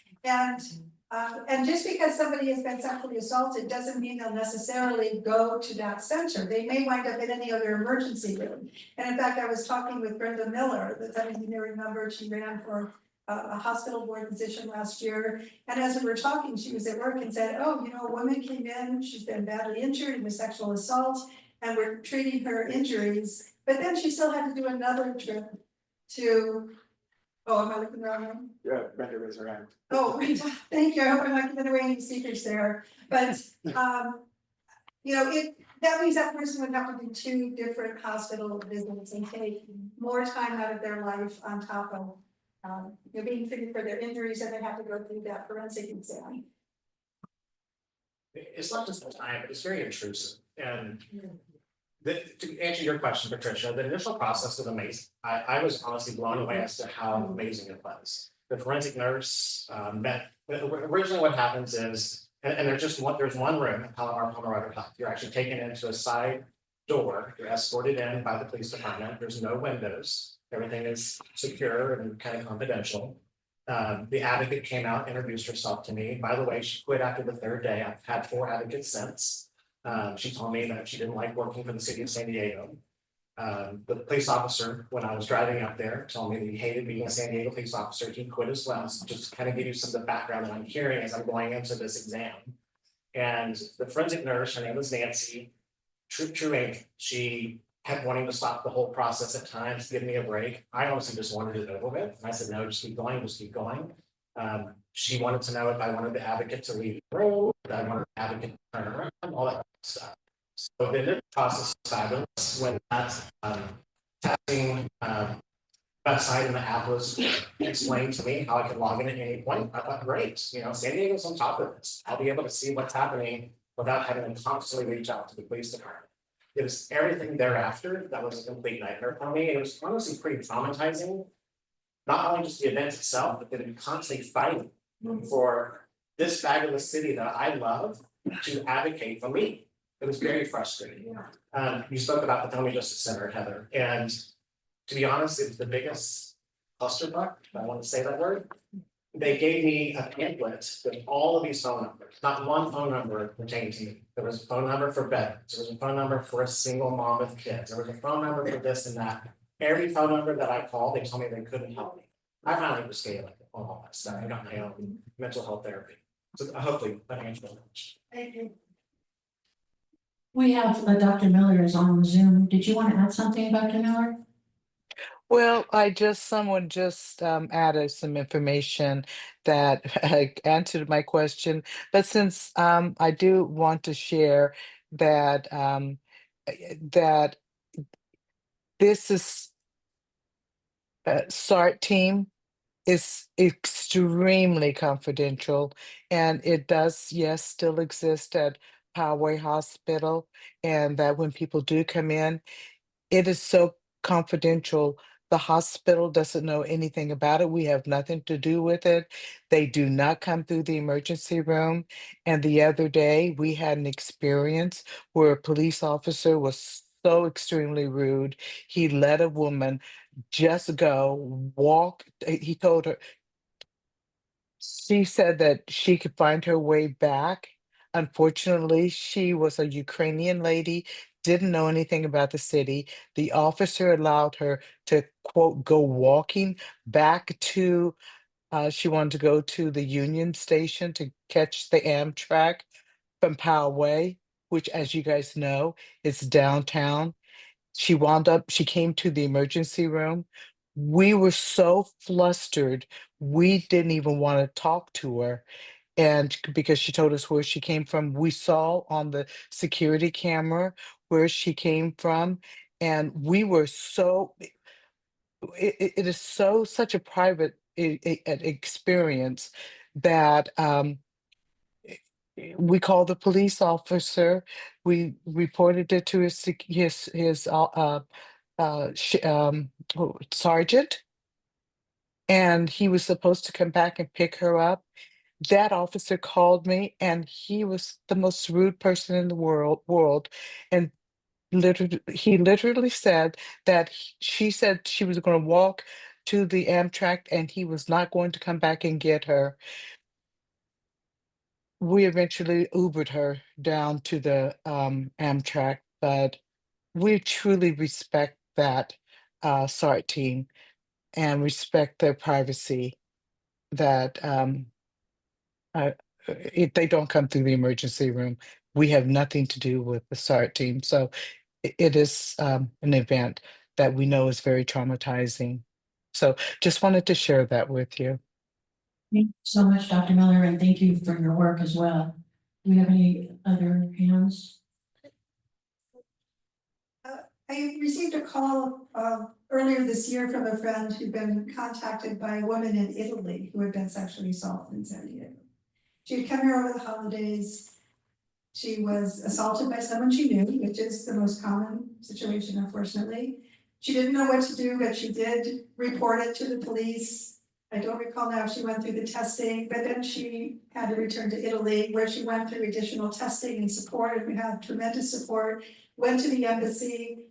And just because somebody has been sexually assaulted doesn't mean they'll necessarily go to that center. They may wind up in any other emergency room. And in fact, I was talking with Brenda Miller, the some of you may remember, she ran for a hospital board position last year. And as we were talking, she was at work and said, oh, a woman came in, she's been badly injured in a sexual assault, and we're treating her injuries. But then she still had to do another trip to, oh, am I looking the wrong way? Yeah, Brenda raised her hand. Oh, thank you. I hope I'm not giving away any secrets there, but, that means that person would have to do 2 different hospital visits and take more time out of their life on top of, being treated for their injuries, and they have to go through that forensic exam. It's not just the time, but it's very intrusive. And to answer your question, Patricia, the initial process was amazing. I was honestly blown away as to how amazing it was. The forensic nurse originally what happens is, and there's one room in Palomar Health. You're actually taken into a side door, you're escorted in by the police department, there's no windows, everything is secure and kind of confidential. The advocate came out, introduced herself to me. By the way, she quit after the 3rd day. I've had 4 advocates since. She told me that she didn't like working for the city of San Diego. The police officer, when I was driving up there, told me that he hated being a San Diego police officer. He quit as well. So just to kind of give you some of the background that I'm hearing as I'm going into this exam. And the forensic nurse, her name was Nancy, true angel. She kept wanting to stop the whole process at times, give me a break. I honestly just wanted it over with. I said, no, just keep going, just keep going. She wanted to know if I wanted the advocate to leave the road, if I wanted the advocate to turn around, all that stuff. So the process was fabulous when that testing website in the app was explained to me how I could log in at any point. I thought, great, San Diego's on top of this. I'll be able to see what's happening without having to constantly reach out to the police department. It was everything thereafter that was a complete nightmare for me. It was honestly pretty traumatizing. Not only just the event itself, but then constantly fighting for this fabulous city that I love to advocate for me. It was very frustrating. You spoke about the Family Justice Center, Heather, and to be honest, it was the biggest clusterfuck, if I want to say that word. They gave me a pamphlet with all of these phone numbers, not one phone number pertaining to me. There was a phone number for veterans, there was a phone number for a single mom with kids, there was a phone number for this and that. Every phone number that I called, they told me they couldn't help me. I finally was scaling on all that stuff. I got my own mental health therapy. So hopefully financial. Thank you. We have Dr. Miller is on the Zoom. Did you want to add something, Dr. Miller? Well, someone just added some information that answered my question. But since I do want to share that that this is SART team is extremely confidential, and it does, yes, still exist at Poway Hospital, and that when people do come in, it is so confidential. The hospital doesn't know anything about it. We have nothing to do with it. They do not come through the emergency room. And the other day, we had an experience where a police officer was so extremely rude. He let a woman just go walk. He told her, she said that she could find her way back. Unfortunately, she was a Ukrainian lady, didn't know anything about the city. The officer allowed her to, quote, go walking back to, she wanted to go to the Union Station to catch the Amtrak from Poway, which, as you guys know, is downtown. She came to the emergency room. We were so flustered, we didn't even want to talk to her. And because she told us where she came from, we saw on the security camera where she came from. And we were so, it is so such a private an experience that we called the police officer. We reported it to his sergeant, and he was supposed to come back and pick her up. That officer called me, and he was the most rude person in the world, and he literally said that she said she was going to walk to the Amtrak, and he was not going to come back and get her. We eventually Ubered her down to the Amtrak, but we truly respect that SART team and respect their privacy. That if they don't come through the emergency room, we have nothing to do with the SART team. So it is an event that we know is very traumatizing. So just wanted to share that with you. Thank you so much, Dr. Miller, and thank you for your work as well. Do we have any other hands? I received a call earlier this year from a friend who'd been contacted by a woman in Italy who had been sexually assaulted in San Diego. She had come here over the holidays. She was assaulted by someone she knew, which is the most common situation, unfortunately. She didn't know what to do, but she did report it to the police. I don't recall now if she went through the testing, but then she had to return to Italy, where she went through additional testing and support, and we had tremendous support, went to the embassy,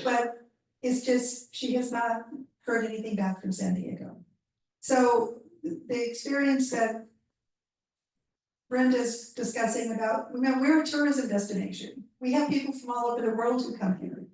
but it's just, she has not heard anything back from San Diego. So the experience that Brenda's discussing about, remember, we're a tourism destination. We have people from all over the world who come here.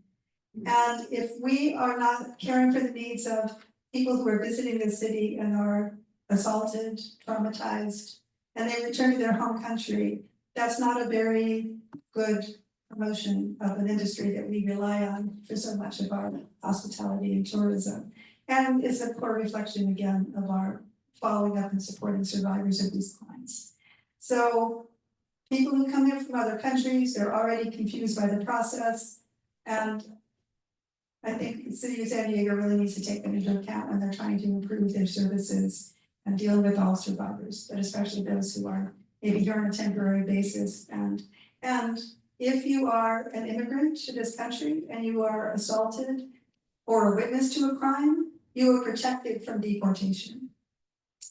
And if we are not caring for the needs of people who are visiting the city and are assaulted, traumatized, and they return to their home country, that's not a very good promotion of an industry that we rely on for so much of our hospitality and tourism. And it's a poor reflection again of our following up and supporting survivors of these crimes. So people who come here from other countries, they're already confused by the process. And I think the city of San Diego really needs to take that into account when they're trying to improve their services and dealing with all survivors, but especially those who are maybe here on a temporary basis. And if you are an immigrant to this country and you are assaulted or a witness to a crime, you are protected from deportation.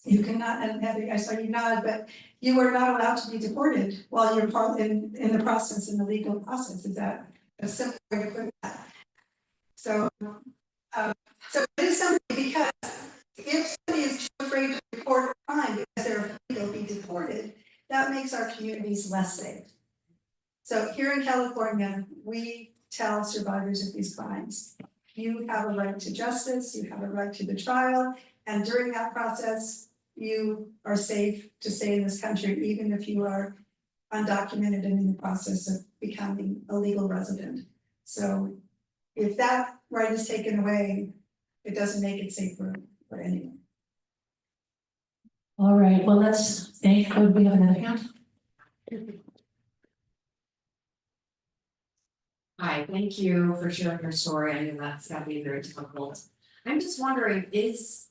You cannot, and Heather, I saw you nod, but you are not allowed to be deported while you're part in the process, in the legal process. Is that a simple way to put that? So, so it is something, because if somebody is too afraid to report a crime because they're afraid they'll be deported, that makes our communities less safe. So here in California, we tell survivors of these crimes, you have a right to justice, you have a right to the trial, and during that process, you are safe to stay in this country, even if you are undocumented and in the process of becoming a legal resident. So if that right is taken away, it doesn't make it safer for anyone. All right, well, let's thank, we have another hand. Hi, thank you for sharing your story. I know that's gotta be very difficult. I'm just wondering, is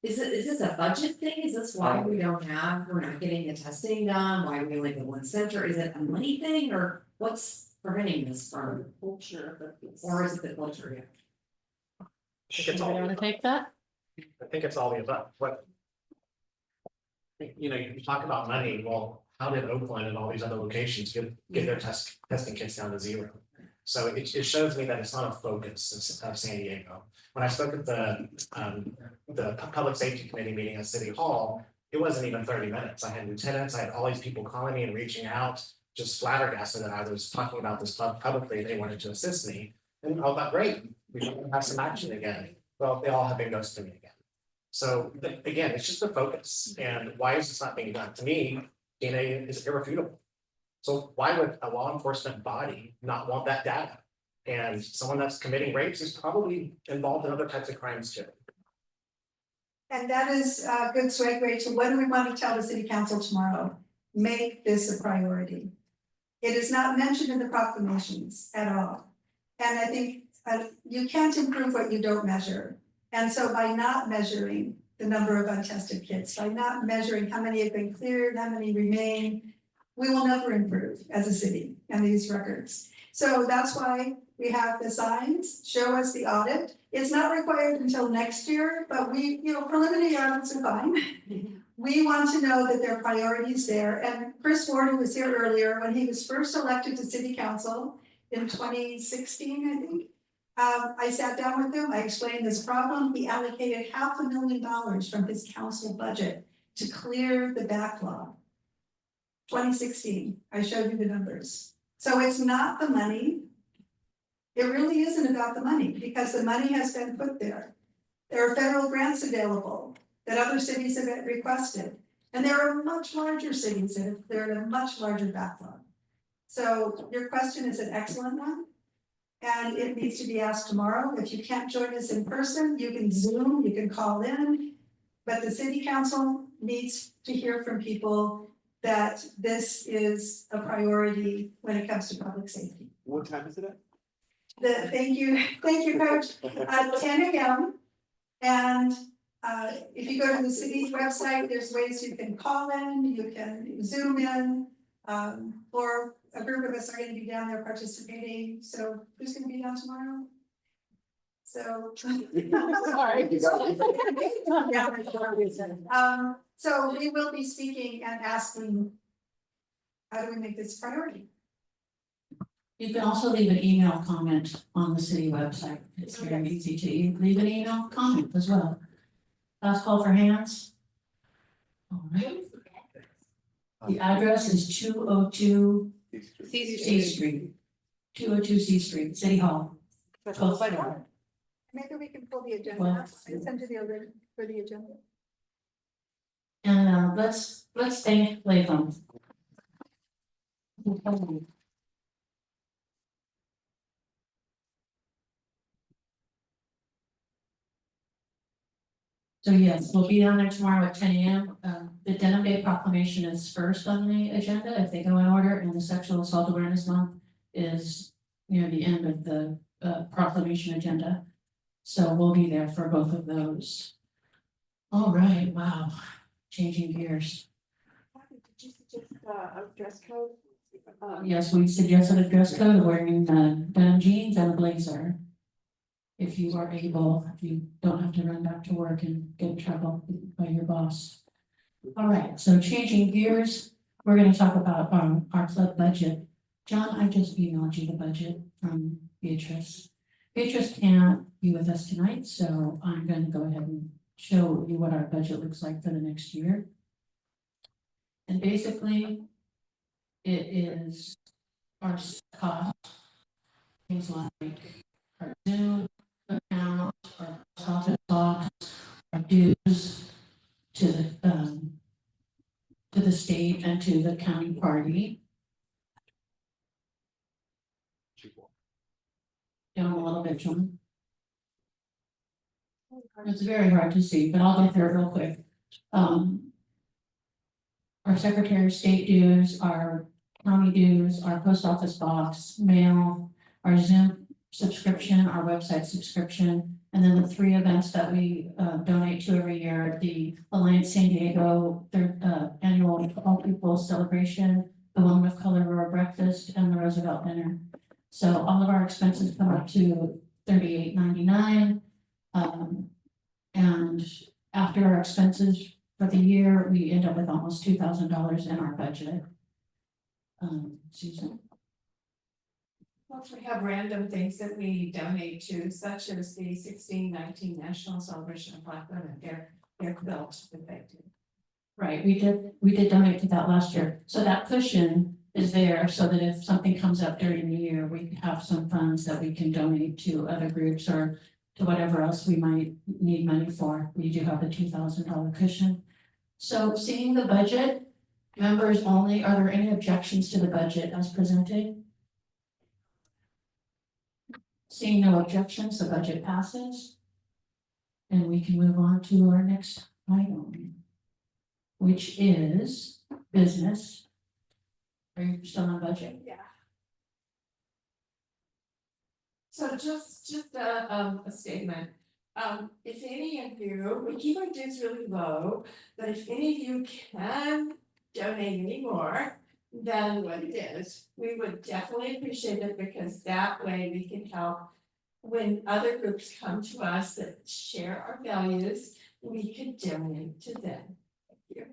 this a budget thing? Is this why we're not getting the testing done? Why we only get one center? Is it a money thing, or what's preventing this from culture? Or is it the culture? I think it's all, Want to take that? I think it's all the above. What? You know, you talk about money, well, how did Oakland and all these other locations get their testing kits down to 0? So it shows me that it's not a focus of San Diego. When I spoke at the public safety committee meeting at City Hall, it wasn't even 30 minutes. I had lieutenants, I had all these people calling me and reaching out, just flabbergasted that I was talking about this publicly. They wanted to assist me. And I thought, great, we can have some action again. Well, they all have been ghosting me again. So again, it's just a focus. And why is this not being done? To me, DNA is irrefutable. So why would a law enforcement body not want that data? And someone that's committing rapes is probably involved in other types of crimes too. And that is a good segue to what do we want to tell the city council tomorrow? Make this a priority. It is not mentioned in the proclamations at all. And I think you can't improve what you don't measure. And so by not measuring the number of untested kits, by not measuring how many have been cleared, how many remain, we will never improve as a city and these records. So that's why we have the signs, show us the audit. It's not required until next year, but we, preliminary audits are fine. We want to know that there are priorities there. And Chris Warden was here earlier when he was first elected to city council in 2016, I think. I sat down with him, I explained this problem. He allocated $500,000 from his council budget to clear the backlog. 2016, I showed you the numbers. So it's not the money. It really isn't about the money because the money has been put there. There are federal grants available that other cities have requested. And there are much larger cities that have cleared a much larger backlog. So your question is an excellent one. And it needs to be asked tomorrow. If you can't join us in person, you can Zoom, you can call in. But the city council needs to hear from people that this is a priority when it comes to public safety. What time is it at? Thank you, Coach. 10 a.m. And if you go to the city's website, there's ways you can call in, you can Zoom in, or a group of us are going to be down there participating. So who's going to be down tomorrow? So sorry. So we will be speaking and asking, how do we make this a priority? You can also leave an email comment on the city website. It's very easy to leave an email comment as well. Last call for hands. All right. The address is 202 C Street. 202 C Street, City Hall. 12th floor. Maybe we can pull the agenda up and send to the other for the agenda. And let's thank Latham. So yes, we'll be down there tomorrow at 10 a.m. The Denim Day proclamation is first on the agenda if they go in order, and the Sexual Assault Awareness Month is near the end of the proclamation agenda. So we'll be there for both of those. All right, wow, changing gears. Did you suggest a dress code? Yes, we suggested a dress code of wearing denim jeans and a blazer. if you are able, if you don't have to run back to work and get in trouble by your boss. All right, so changing gears, we're gonna talk about our club budget. John, I just emailed you the budget from Beatrice. Beatrice can't be with us tonight, so I'm gonna go ahead and show you what our budget looks like for the next year. And basically, it is our cost, things like our Zoom account, our office box, our dues to the state and to the county party. Down a little bit, John. It's very hard to see, but I'll go through it real quick. Our Secretary of State dues, our county dues, our post office box, mail, our Zoom subscription, our website subscription, and then the 3 events that we donate to every year, the Alliance San Diego, their annual All People Celebration, the Women of Color Rural Breakfast, and the Roosevelt Dinner. So all of our expenses come up to $38.99. And after our expenses for the year, we end up with almost $2,000 in our budget. Susan? Plus, we have random things that we donate to, such as the 1619 National Celebration of Black Women, their quilt that they do. Right, we did donate to that last year. So that cushion is there so that if something comes up during the year, we have some funds that we can donate to other groups or to whatever else we might need money for. We do have the $2,000 cushion. So seeing the budget, members only, are there any objections to the budget as presented? Seeing no objections, the budget passes. And we can move on to our next item, which is business. Are you still on budget? Yeah. So just a statement. If any of you, we keep our dues really low, but if any of you can donate any more than what it is, we would definitely appreciate it, because that way we can help when other groups come to us that share our values, we can donate to them. Thank you.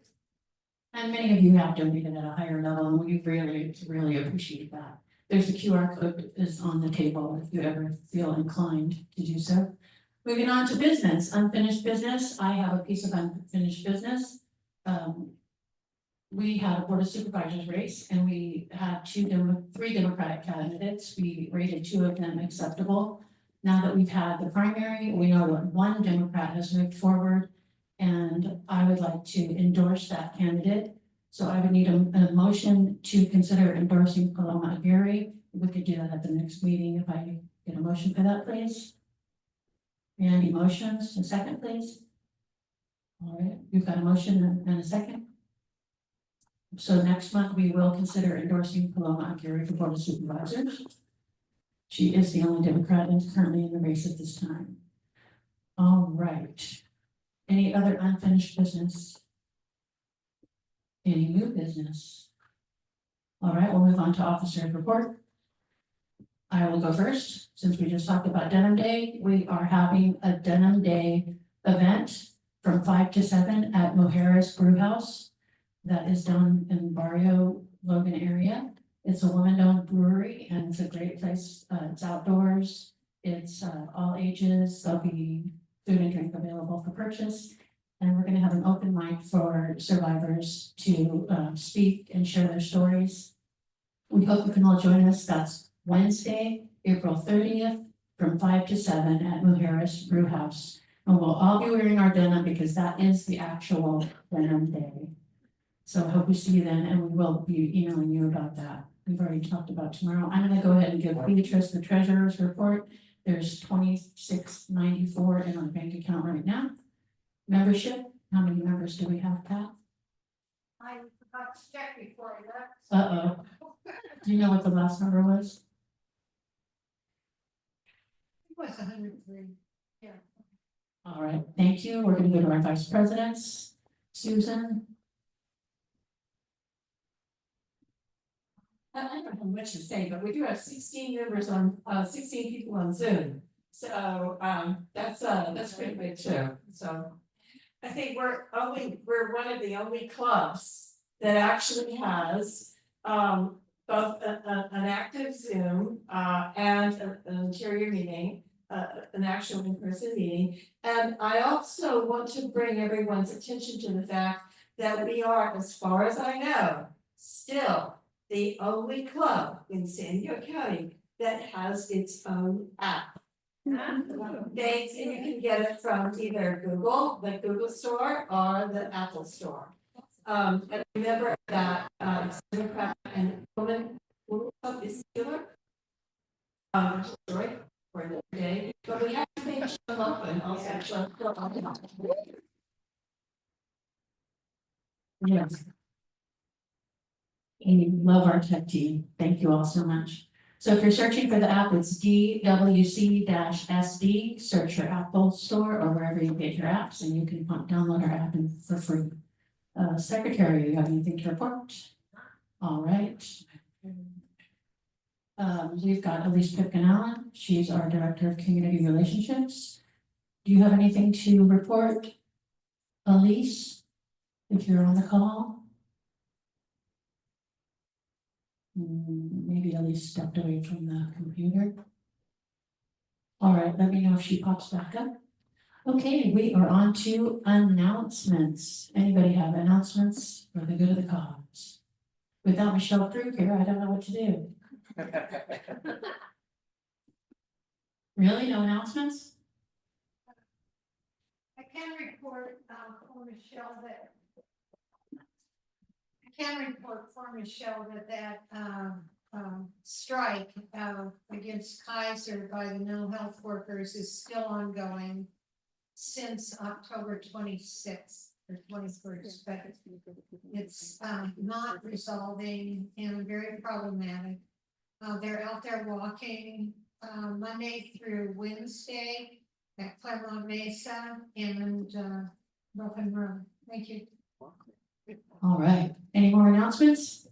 And many of you have donated at a higher level, and we really appreciate that. There's a QR code is on the table if you ever feel inclined to do so. Moving on to business, unfinished business. I have a piece of unfinished business. We had a Board of Supervisors race, and we had 3 Democratic candidates. We rated 2 of them acceptable. Now that we've had the primary, we know that 1 Democrat has moved forward, and I would like to endorse that candidate. So I would need a motion to consider endorsing Paloma Aguirre. We could do that at the next meeting if I get a motion for that, please. Any motions? A second, please. All right, we've got a motion and a second. So next month, we will consider endorsing Paloma Aguirre for Board of Supervisors. She is the only Democrat that's currently in the race at this time. All right. Any other unfinished business? Any new business? All right, we'll move on to officer's report. I will go first, since we just talked about Denim Day. We are having a Denim Day event from 5 to 7 at Mujeres Brew House. That is down in Barrio Logan area. It's a woman-owned brewery, and it's a great place. It's outdoors. It's all ages. There'll be food and drink available for purchase. And we're gonna have an open mic for survivors to speak and share their stories. We hope you can all join us. That's Wednesday, April 30th, from 5 to 7 at Mujeres Brew House. And we'll all be wearing our denim because that is the actual Denim Day. So I hope we see you then, and we will be emailing you about that. We've already talked about tomorrow. I'm gonna go ahead and give Beatrice the treasurer's report. There's $26.94 in our bank account right now. Membership, how many members do we have, Pat? I forgot to check before I left. Uh-oh. Do you know what the last number was? It was 103. Yeah. All right, thank you. We're gonna go to our vice presidents. Susan? I don't know much to say, but we do have 16 members on, 16 people on Zoom. So, that's pretty big too, so. I think we're one of the only clubs that actually has, both an active Zoom, and an interior meeting, an actual in-person meeting. And I also want to bring everyone's attention to the fact that we are, as far as I know, still the only club in San Diego County that has its own app. Thanks, and you can get it from either Google, the Google Store, or the Apple Store. And remember that, Democrat and woman club is similar. Story for another day, but we have to make show up and also show up. Yes. We love our tech team. Thank you all so much. So if you're searching for the app, it's DWC-SD. Search your Apple Store or wherever you get your apps, and you can download our app for free. Secretary, you have anything to report? All right. We've got Elise Pipkin-Allen. She's our Director of Community Relationships. Do you have anything to report, Elise, if you're on the call? Maybe Elise stepped away from the computer. All right, let me know if she pops back up. Okay, we are on to announcements. Anybody have announcements for the good of the cause? Without Michelle Krug here, I don't know what to do. Really, no announcements? I can report, for Michelle that. I can report for Michelle that strike, against Kaiser by the mental health workers is still ongoing since October 26th or 21st, but it's, not resolving and very problematic. They're out there walking, Monday through Wednesday at Claremont Mesa and, Broken Road. Thank you. All right, any more announcements?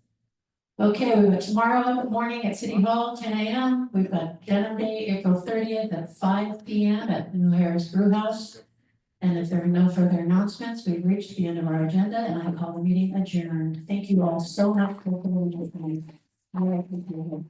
Okay, we've got tomorrow morning at City Hall, 10 a.m. We've got Denim Day, April 30th at 5 p.m. at New Harris Brew House. And if there are no further announcements, we've reached the end of our agenda and I call the meeting adjourned. Thank you all so much for coming. All right, thank you.